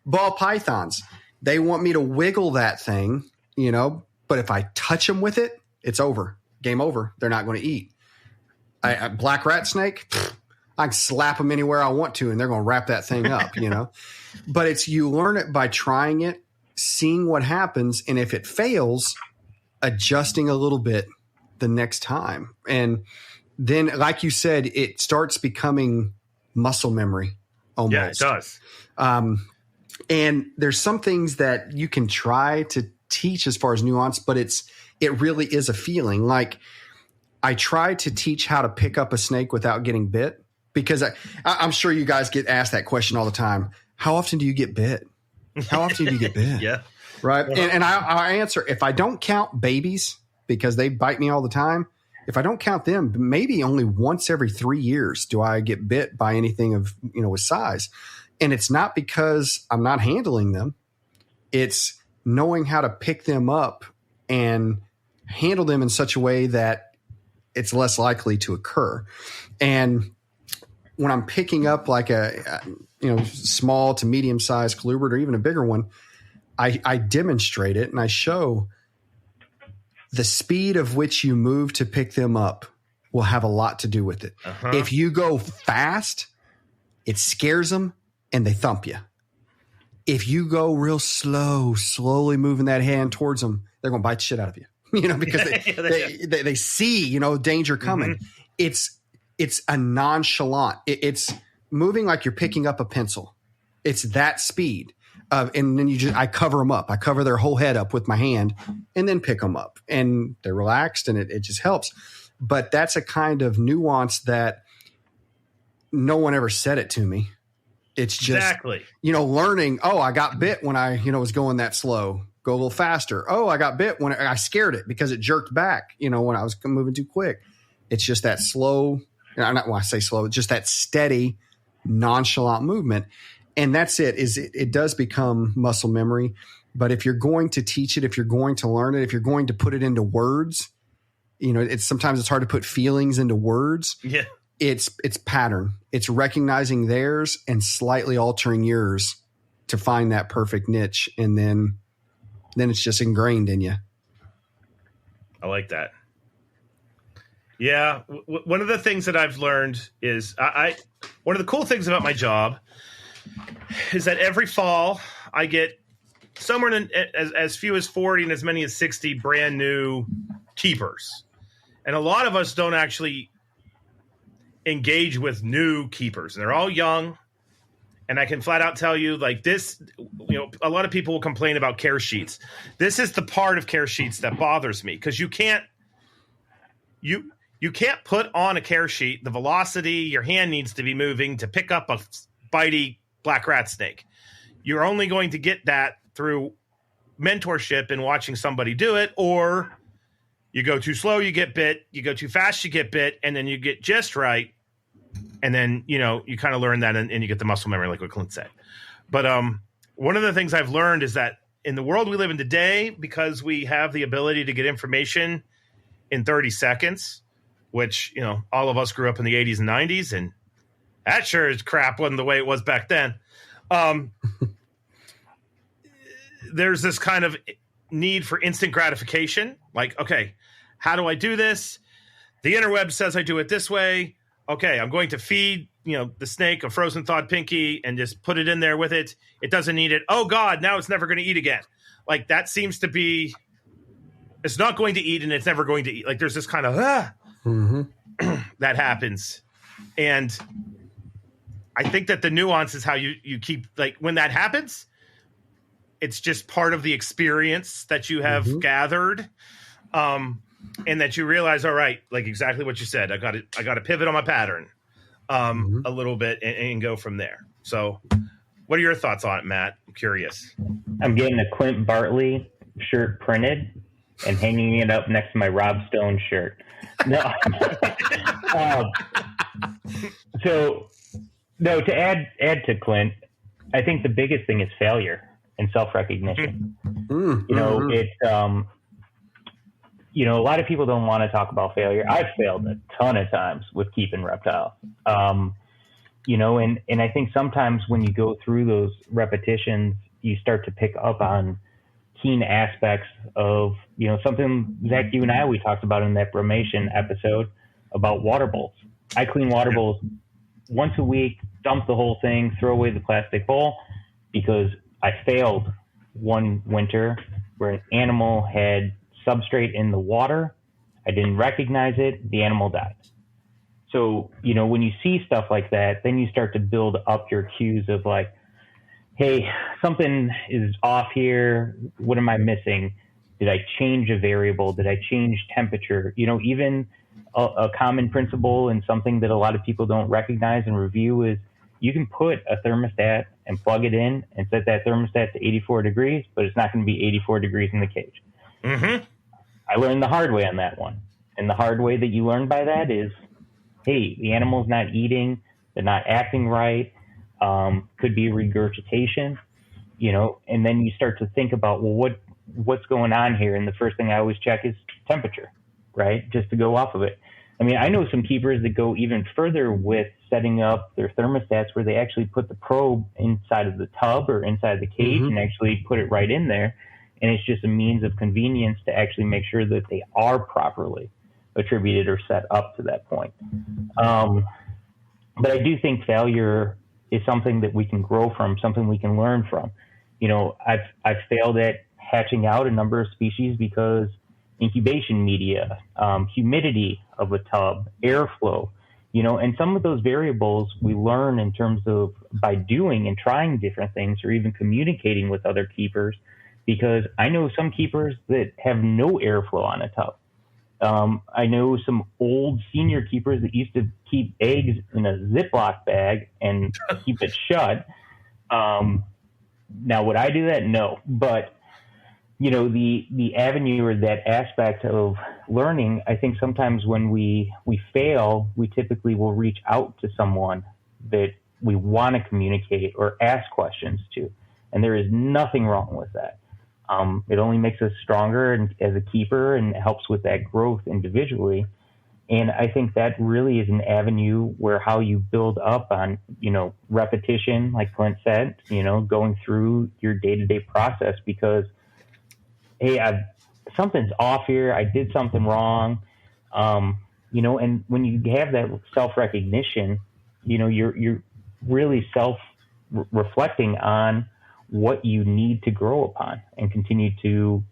Ball pythons, they want me to wiggle that thing, but if I touch them with it, it's over. Game over. They're not going to eat. A black rat snake, I can slap them anywhere I want to, and they're going to wrap that thing up, But it's you learn it by trying it, seeing what happens, and if it fails, adjusting a little bit the next time. And then, like you said, it starts becoming muscle memory almost. Yeah, it does. And there's some things that you can try to teach as far as nuance, but it really is a feeling. Like I try to teach how to pick up a snake without getting bit, because I'm sure you guys get asked that question all the time. How often do you get bit? How often do you get bit? Yeah. Right. And I answer, if I don't count babies, because they bite me all the time, if I don't count them, maybe only once every 3 years do I get bit by anything of, with size. And it's not because I'm not handling them. It's knowing how to pick them up and handle them in such a way that it's less likely to occur. And when I'm picking up like a small to medium sized colubrid or even a bigger one, I demonstrate it and I show the speed of which you move to pick them up will have a lot to do with it. Uh-huh. If you go fast, it scares them and they thump you. If you go real slowly moving that hand towards them, they're going to bite the shit out of you, because they see, danger coming. Mm-hmm. It's a nonchalant. It's moving like you're picking up a pencil. It's that speed. And then I cover them up. I cover their whole head up with my hand and then pick them up. And they're relaxed and it just helps. But that's a kind of nuance that no one ever said it to me. It's just, exactly. Learning, I got bit when I, was going that slow. Go a little faster. Oh, I got bit when I scared it because it jerked back, when I was moving too quick. It's just that slow, not when I say slow, just that steady, nonchalant movement. And that's it. It does become muscle memory. But if you're going to teach it, if you're going to learn it, if you're going to put it into words, sometimes it's hard to put feelings into words. Yeah. It's pattern. It's recognizing theirs and slightly altering yours to find that perfect niche. And then it's just ingrained in you. I like that. Yeah. One of the things that I've learned is one of the cool things about my job is that every fall I get somewhere in as few as 40 and as many as 60 brand new keepers. And a lot of us don't actually engage with new keepers, and they're all young. And I can flat out tell you, like this, a lot of people will complain about care sheets. This is the part of care sheets that bothers me, because you can't put on a care sheet the velocity your hand needs to be moving to pick up a bitey black rat snake. You're only going to get that through mentorship and watching somebody do it, or you go too slow, you get bit, you go too fast, you get bit, and then you get just right. And then, you kind of learn that and you get the muscle memory, like what Clint said. But one of the things I've learned is that in the world we live in today, because we have the ability to get information in 30 seconds, which, all of us grew up in the 80s and 90s, and that sure as crap wasn't the way it was back then. There's this kind of need for instant gratification. Like, okay, how do I do this? The interweb says I do it this way. Okay, I'm going to feed, the snake a frozen thawed pinky and just put it in there with it. It doesn't need it. Oh God, now it's never going to eat again. Like that seems to be, it's not going to eat and it's never going to eat. Like there's this kind of, that happens. And I think that the nuance is how you keep, like when that happens, it's just part of the experience that you have gathered. And that you realize, all right, like exactly what you said, I got to pivot on my pattern a little bit and go from there. So what are your thoughts on it, Matt? I'm curious. I'm getting a Clint Bartley shirt printed and hanging it up next to my Rob Stone shirt. No. To add to Clint, I think the biggest thing is failure and self-recognition. It's a lot of people don't want to talk about failure. I've failed a ton of times with keeping reptiles. And I think sometimes when you go through those repetitions, you start to pick up on keen aspects of, something, Zach, you and we talked about in that bromation episode about water bowls. I clean water bowls once a week, dump the whole thing, throw away the plastic bowl, because I failed one winter where an animal had substrate in the water. I didn't recognize it. The animal died. So, when you see stuff like that, then you start to build up your cues of like, hey, something is off here. What am I missing? Did I change a variable? Did I change temperature? Even a common principle and something that a lot of people don't recognize and review is you can put a thermostat and plug it in and set that thermostat to 84 degrees, but it's not going to be 84 degrees in the cage. Mm-hmm. I learned the hard way on that one. And the hard way that you learn by that is, hey, the animal's not eating, they're not acting right, could be regurgitation, and then you start to think about, well, what's going on here? And the first thing I always check is temperature, right? Just to go off of it. I mean, I know some keepers that go even further with setting up their thermostats where they actually put the probe inside of the tub or inside of the cage and actually put it right in there. And it's just a means of convenience to actually make sure that they are properly attributed or set up to that point. But I do think failure is something that we can grow from, something we can learn from. I've failed at hatching out a number of species because incubation media, humidity of a tub, airflow, and some of those variables we learn in terms of by doing and trying different things or even communicating with other keepers, because I know some keepers that have no airflow on a tub. I know some old senior keepers that used to keep eggs in a Ziploc bag and keep it shut. Now, would I do that? No. But, the avenue or that aspect of learning, I think sometimes when we fail, we typically will reach out to someone that we want to communicate or ask questions to. And there is nothing wrong with that. It only makes us stronger as a keeper and helps with that growth individually. And I think that really is an avenue where how you build up on, repetition, like Clint said, going through your day-to-day process because, hey, something's off here. I did something wrong. And when you have that self-recognition, you're really self-reflecting on what you need to grow upon and continue to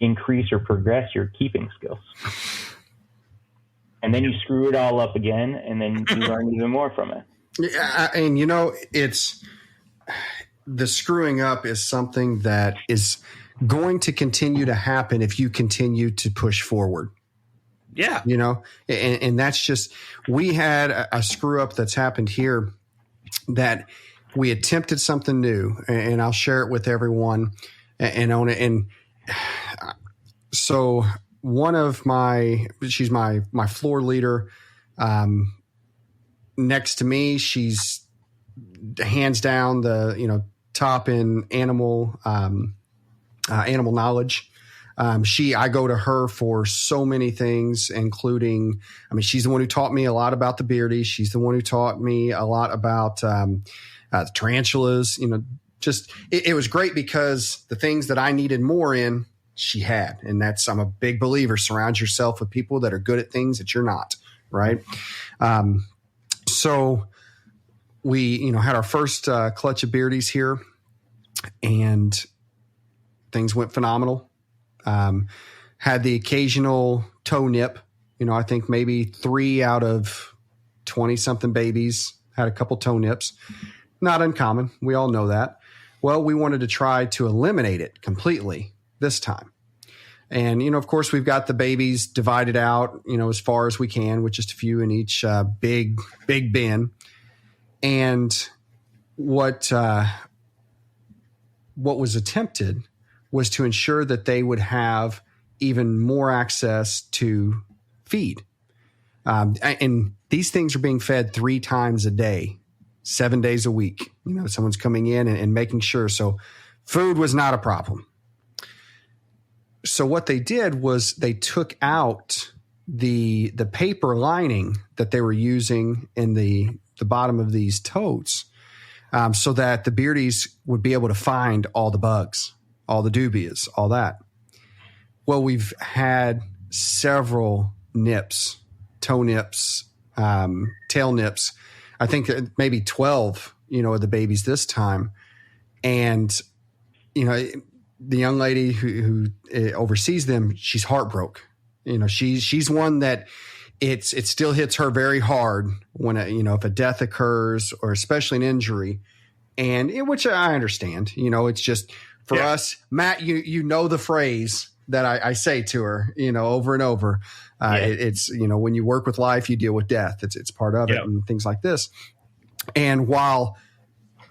increase or progress your keeping skills. And then you screw it all up again, and then you learn even more from it. Yeah, and it's the screwing up is something that is going to continue to happen if you continue to push forward. Yeah. And that's just, we had a screw up that's happened here that we attempted something new, and I'll share it with everyone and own it. And so she's my floor leader. Next to me, she's hands down the, top in animal knowledge. I go to her for so many things, including, she's the one who taught me a lot about the beardies. She's the one who taught me a lot about, the tarantulas, it was great because the things that I needed more in, she had. And I'm a big believer. Surround yourself with people that are good at things that you're not. Right. So we, had our first clutch of beardies here, and things went phenomenal. Had the occasional toe nip, I think maybe 3 out of 20 something babies had a couple toe nips. Not uncommon. We all know that. Well, we wanted to try to eliminate it completely this time. And, of course, we've got the babies divided out, as far as we can, with just a few in each big bin. And what was attempted was to ensure that they would have even more access to feed. And these things are being fed 3 times a day, 7 days a week. Someone's coming in and making sure. So food was not a problem. So what they did was they took out the paper lining that they were using in the bottom of these totes, so that the beardies would be able to find all the bugs, all the dubias, all that. Well, we've had several nips, toe nips, tail nips. I think maybe 12, of the babies this time. And, the young lady who oversees them, she's heartbroken. She's one that it still hits her very hard when, if a death occurs or especially an injury, which I understand, it's just for us, Matt, you know the phrase that I say to her, over and over. It's, when you work with life, you deal with death. It's part of it and things like this. And while,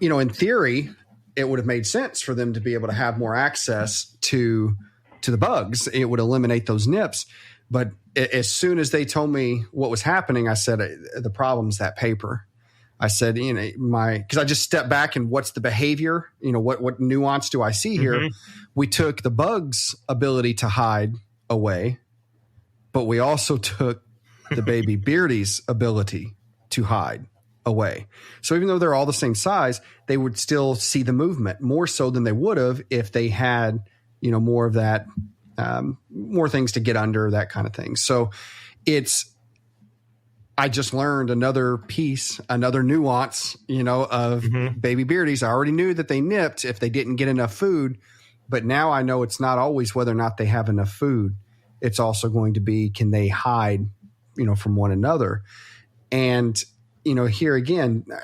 in theory, it would have made sense for them to be able to have more access to the bugs, it would eliminate those nips. But as soon as they told me what was happening, I said, the problem's that paper. I said, because I just stepped back and what's the behavior? What nuance do I see here? Mm-hmm. We took the bug's ability to hide away, but we also took the baby Beardy's ability to hide away. So even though they're all the same size, they would still see the movement more so than they would have if they had, more of that, more things to get under, that kind of thing. So I just learned another piece, another nuance, of baby Beardies. I already knew that they nipped if they didn't get enough food, but now I know it's not always whether or not they have enough food. It's also going to be, can they hide, from one another? And, here again, I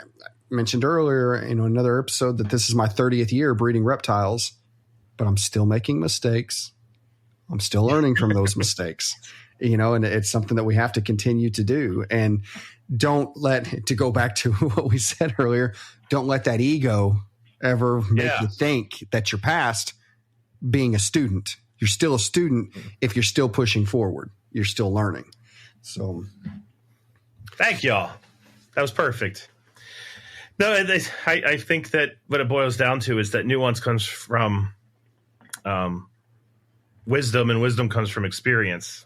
mentioned earlier, another episode that this is my 30th year breeding reptiles, but I'm still making mistakes. I'm still learning from those mistakes. And it's something that we have to continue to do. And to go back to what we said earlier, don't let that ego ever make you think that you're past being a student. You're still a student if you're still pushing forward. You're still learning. So thank y'all. That was perfect. No, I think that what it boils down to is that nuance comes from wisdom, and wisdom comes from experience.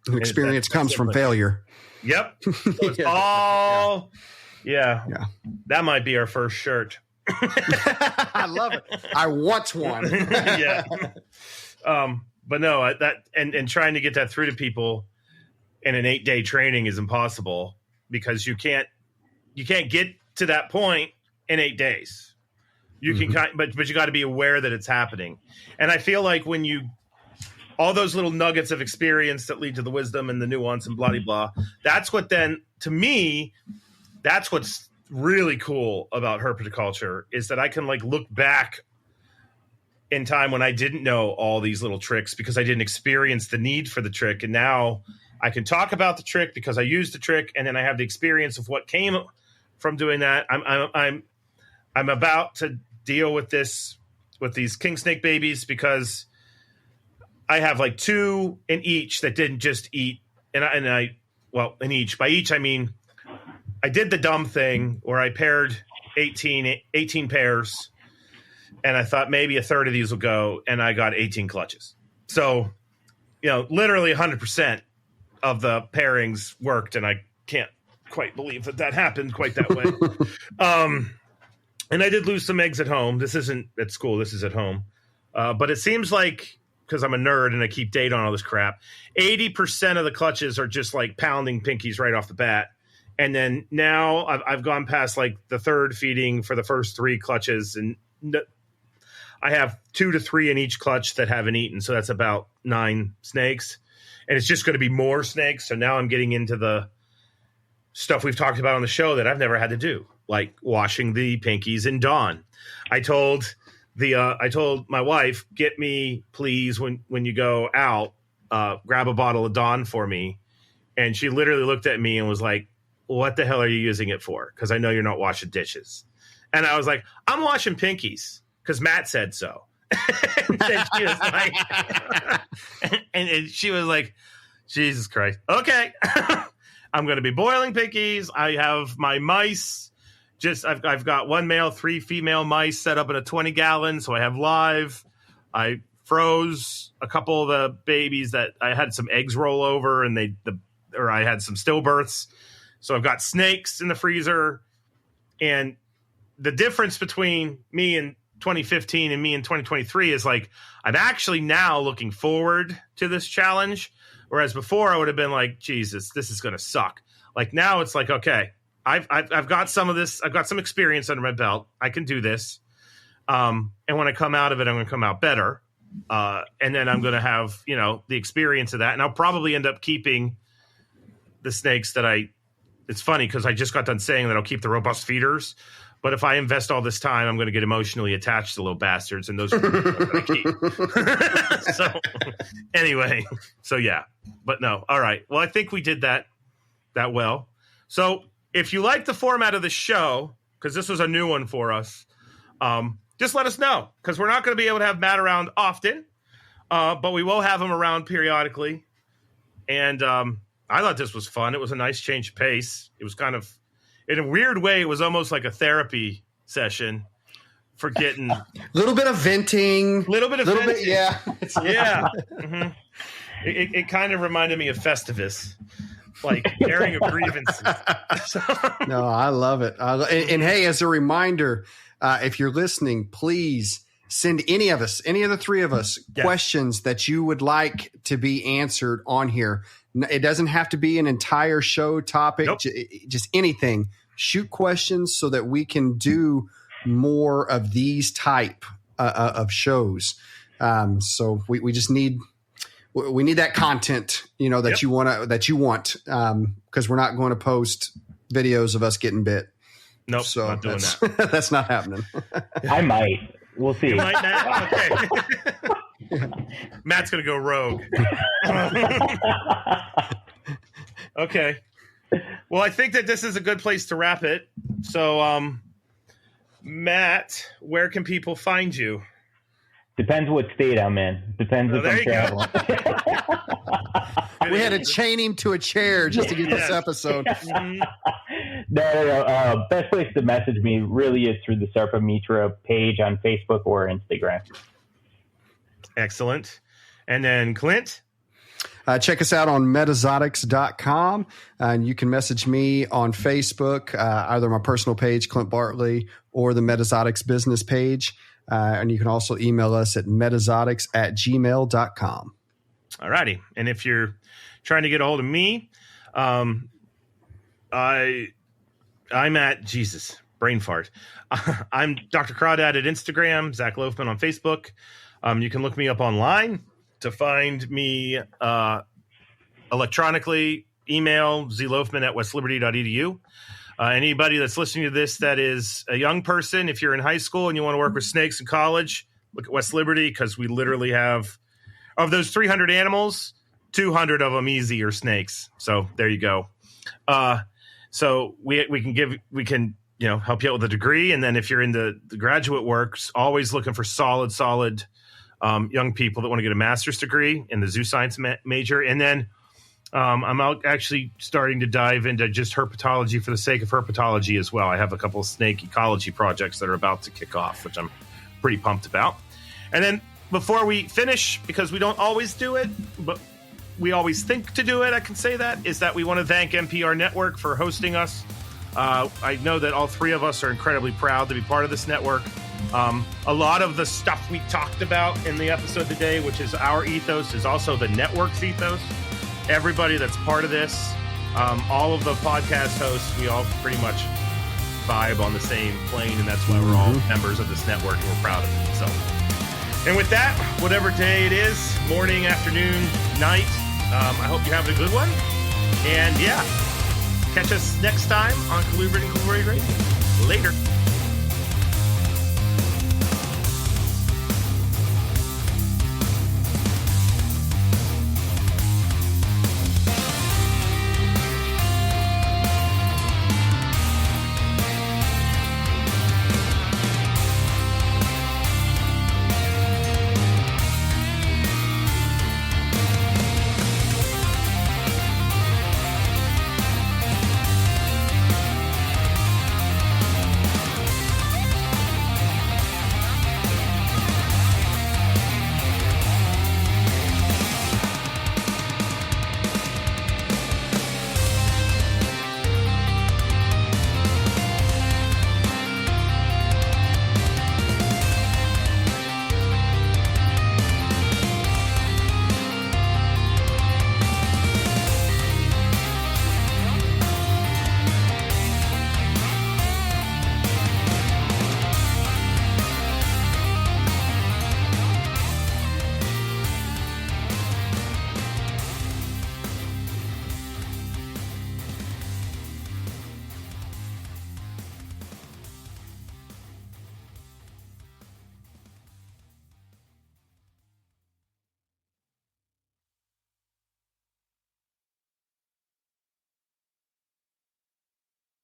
And experience comes from failure. Yep. So it's all, that might be our first shirt. I love it. I want one. Yeah. But no, and trying to get that through to people in an 8-day training is impossible because you can't get to that point in 8 days. You can, but you got to be aware that it's happening. And I feel like when all those little nuggets of experience that lead to the wisdom and the nuance and blah, blah, blah. That's what then, to me, that's what's really cool about herpetoculture is that I can look back in time when I didn't know all these little tricks because I didn't experience the need for the trick. And now I can talk about the trick because I used the trick. And then I have the experience of what came from doing that. I'm about to deal with these king snake babies because I have 2 in each that didn't just eat. In each. By each, I mean, I did the dumb thing where I paired 18 pairs, and I thought maybe a third of these will go, and I got 18 clutches. So, literally 100% of the pairings worked, and I can't quite believe that happened quite that way. And I did lose some eggs at home. This isn't at school. This is at home. But it seems like, because I'm a nerd and I keep data on all this crap, 80% of the clutches are just pounding pinkies right off the bat. And then now I've gone past the third feeding for the first 3 clutches. And I have 2 to 3 in each clutch that haven't eaten. So that's about 9 snakes. And it's just going to be more snakes. So now I'm getting into the stuff we've talked about on the show that I've never had to do, like washing the pinkies in Dawn. I told my wife, get me, please, when you go out, grab a bottle of Dawn for me. And she literally looked at me and was like, what the hell are you using it for? Because I know you're not washing dishes. And I was like, I'm washing pinkies because Matt said so. And she was like, and she was like, Jesus Christ. Okay. I'm going to be boiling pinkies. I have my mice. I've got 1 male, 3 female mice set up in a 20-gallon, so I have live. I froze a couple of the babies that I had some eggs roll over, and I had some stillbirths. So I've got snakes in the freezer. And the difference between me in 2015 and me in 2023 is I'm actually now looking forward to this challenge, whereas before I would have been like, Jesus, this is going to suck. Now it's okay. I've got some of this. I've got some experience under my belt. I can do this. And when I come out of it, I'm going to come out better. And then I'm going to have, the experience of that. And I'll probably end up keeping the snakes that it's funny because I just got done saying that I'll keep the robust feeders, But if I invest all this time, I'm going to get emotionally attached to little bastards, and those are the people that I keep. So anyway, so yeah, but no. All right. Well, I think we did that well. So if you like the format of the show, because this was a new one for us, just let us know, because we're not going to be able to have Matt around often, but we will have him around periodically. And I thought this was fun. It was a nice change of pace. It was kind of, in a weird way, it was almost like a therapy session for getting a little bit of venting, yeah. Yeah. Mm-hmm. It kind of reminded me of Festivus, like airing of grievances. No, I love it. And hey, as a reminder, if you're listening, please send any of the three of us, questions that you would like to be answered on here. It doesn't have to be an entire show topic, nope. Just anything. Shoot questions so that we can do more of these type of shows. So we just need that content, that you want, because we're not going to post videos of us getting bit. Nope, so not doing that. That's not happening. I might. We'll see. You might, Matt? Okay. Matt's going to go rogue. Okay. Well, I think that this is a good place to wrap it. So, Matt, where can people find you? Depends what state I'm in. Depends if I'm traveling. We had to chain him to a chair just to get this episode. No. Best place to message me really is through the Sarpa Mitra page on Facebook or Instagram. Excellent. And then Clint? Check us out on metazotics.com, and you can message me on Facebook, either my personal page, Clint Bartley, or the Metazotics business page. And you can also email us at metazotics@gmail.com. All righty. And if you're trying to get a hold of me, I'm at Jesus, brain fart. I'm Dr. Crawdad at Instagram, Zach Loafman on Facebook. You can look me up online to find me electronically. Email zloafman@westliberty.edu. Anybody that's listening to this that is a young person, if you're in high school and you want to work with snakes in college, look at West Liberty, because we literally have, of those 300 animals, 200 of them easy are snakes. So there you go. So we can help you out with a degree, and then if you're in the graduate works, always looking for solid young people that want to get a master's degree in the zoo science major. And then I'm actually starting to dive into just herpetology for the sake of herpetology as well. I have a couple of snake ecology projects that are about to kick off, which I'm pretty pumped about. And then before we finish, because we don't always do it, but we always think to do it, I can say that, is that we want to thank NPR Network for hosting us. I know that all three of us are incredibly proud to be part of this network. A lot of the stuff we talked about in the episode today, which is our ethos, is also the network's ethos. Everybody that's part of this, all of the podcast hosts, we all pretty much vibe on the same plane, and that's why we're all members of this network, and we're proud of it. So, and with that, whatever day it is, morning, afternoon, night, I hope you're having a good one. And yeah, catch us next time on Colubrid and Colubroid Radio. Later.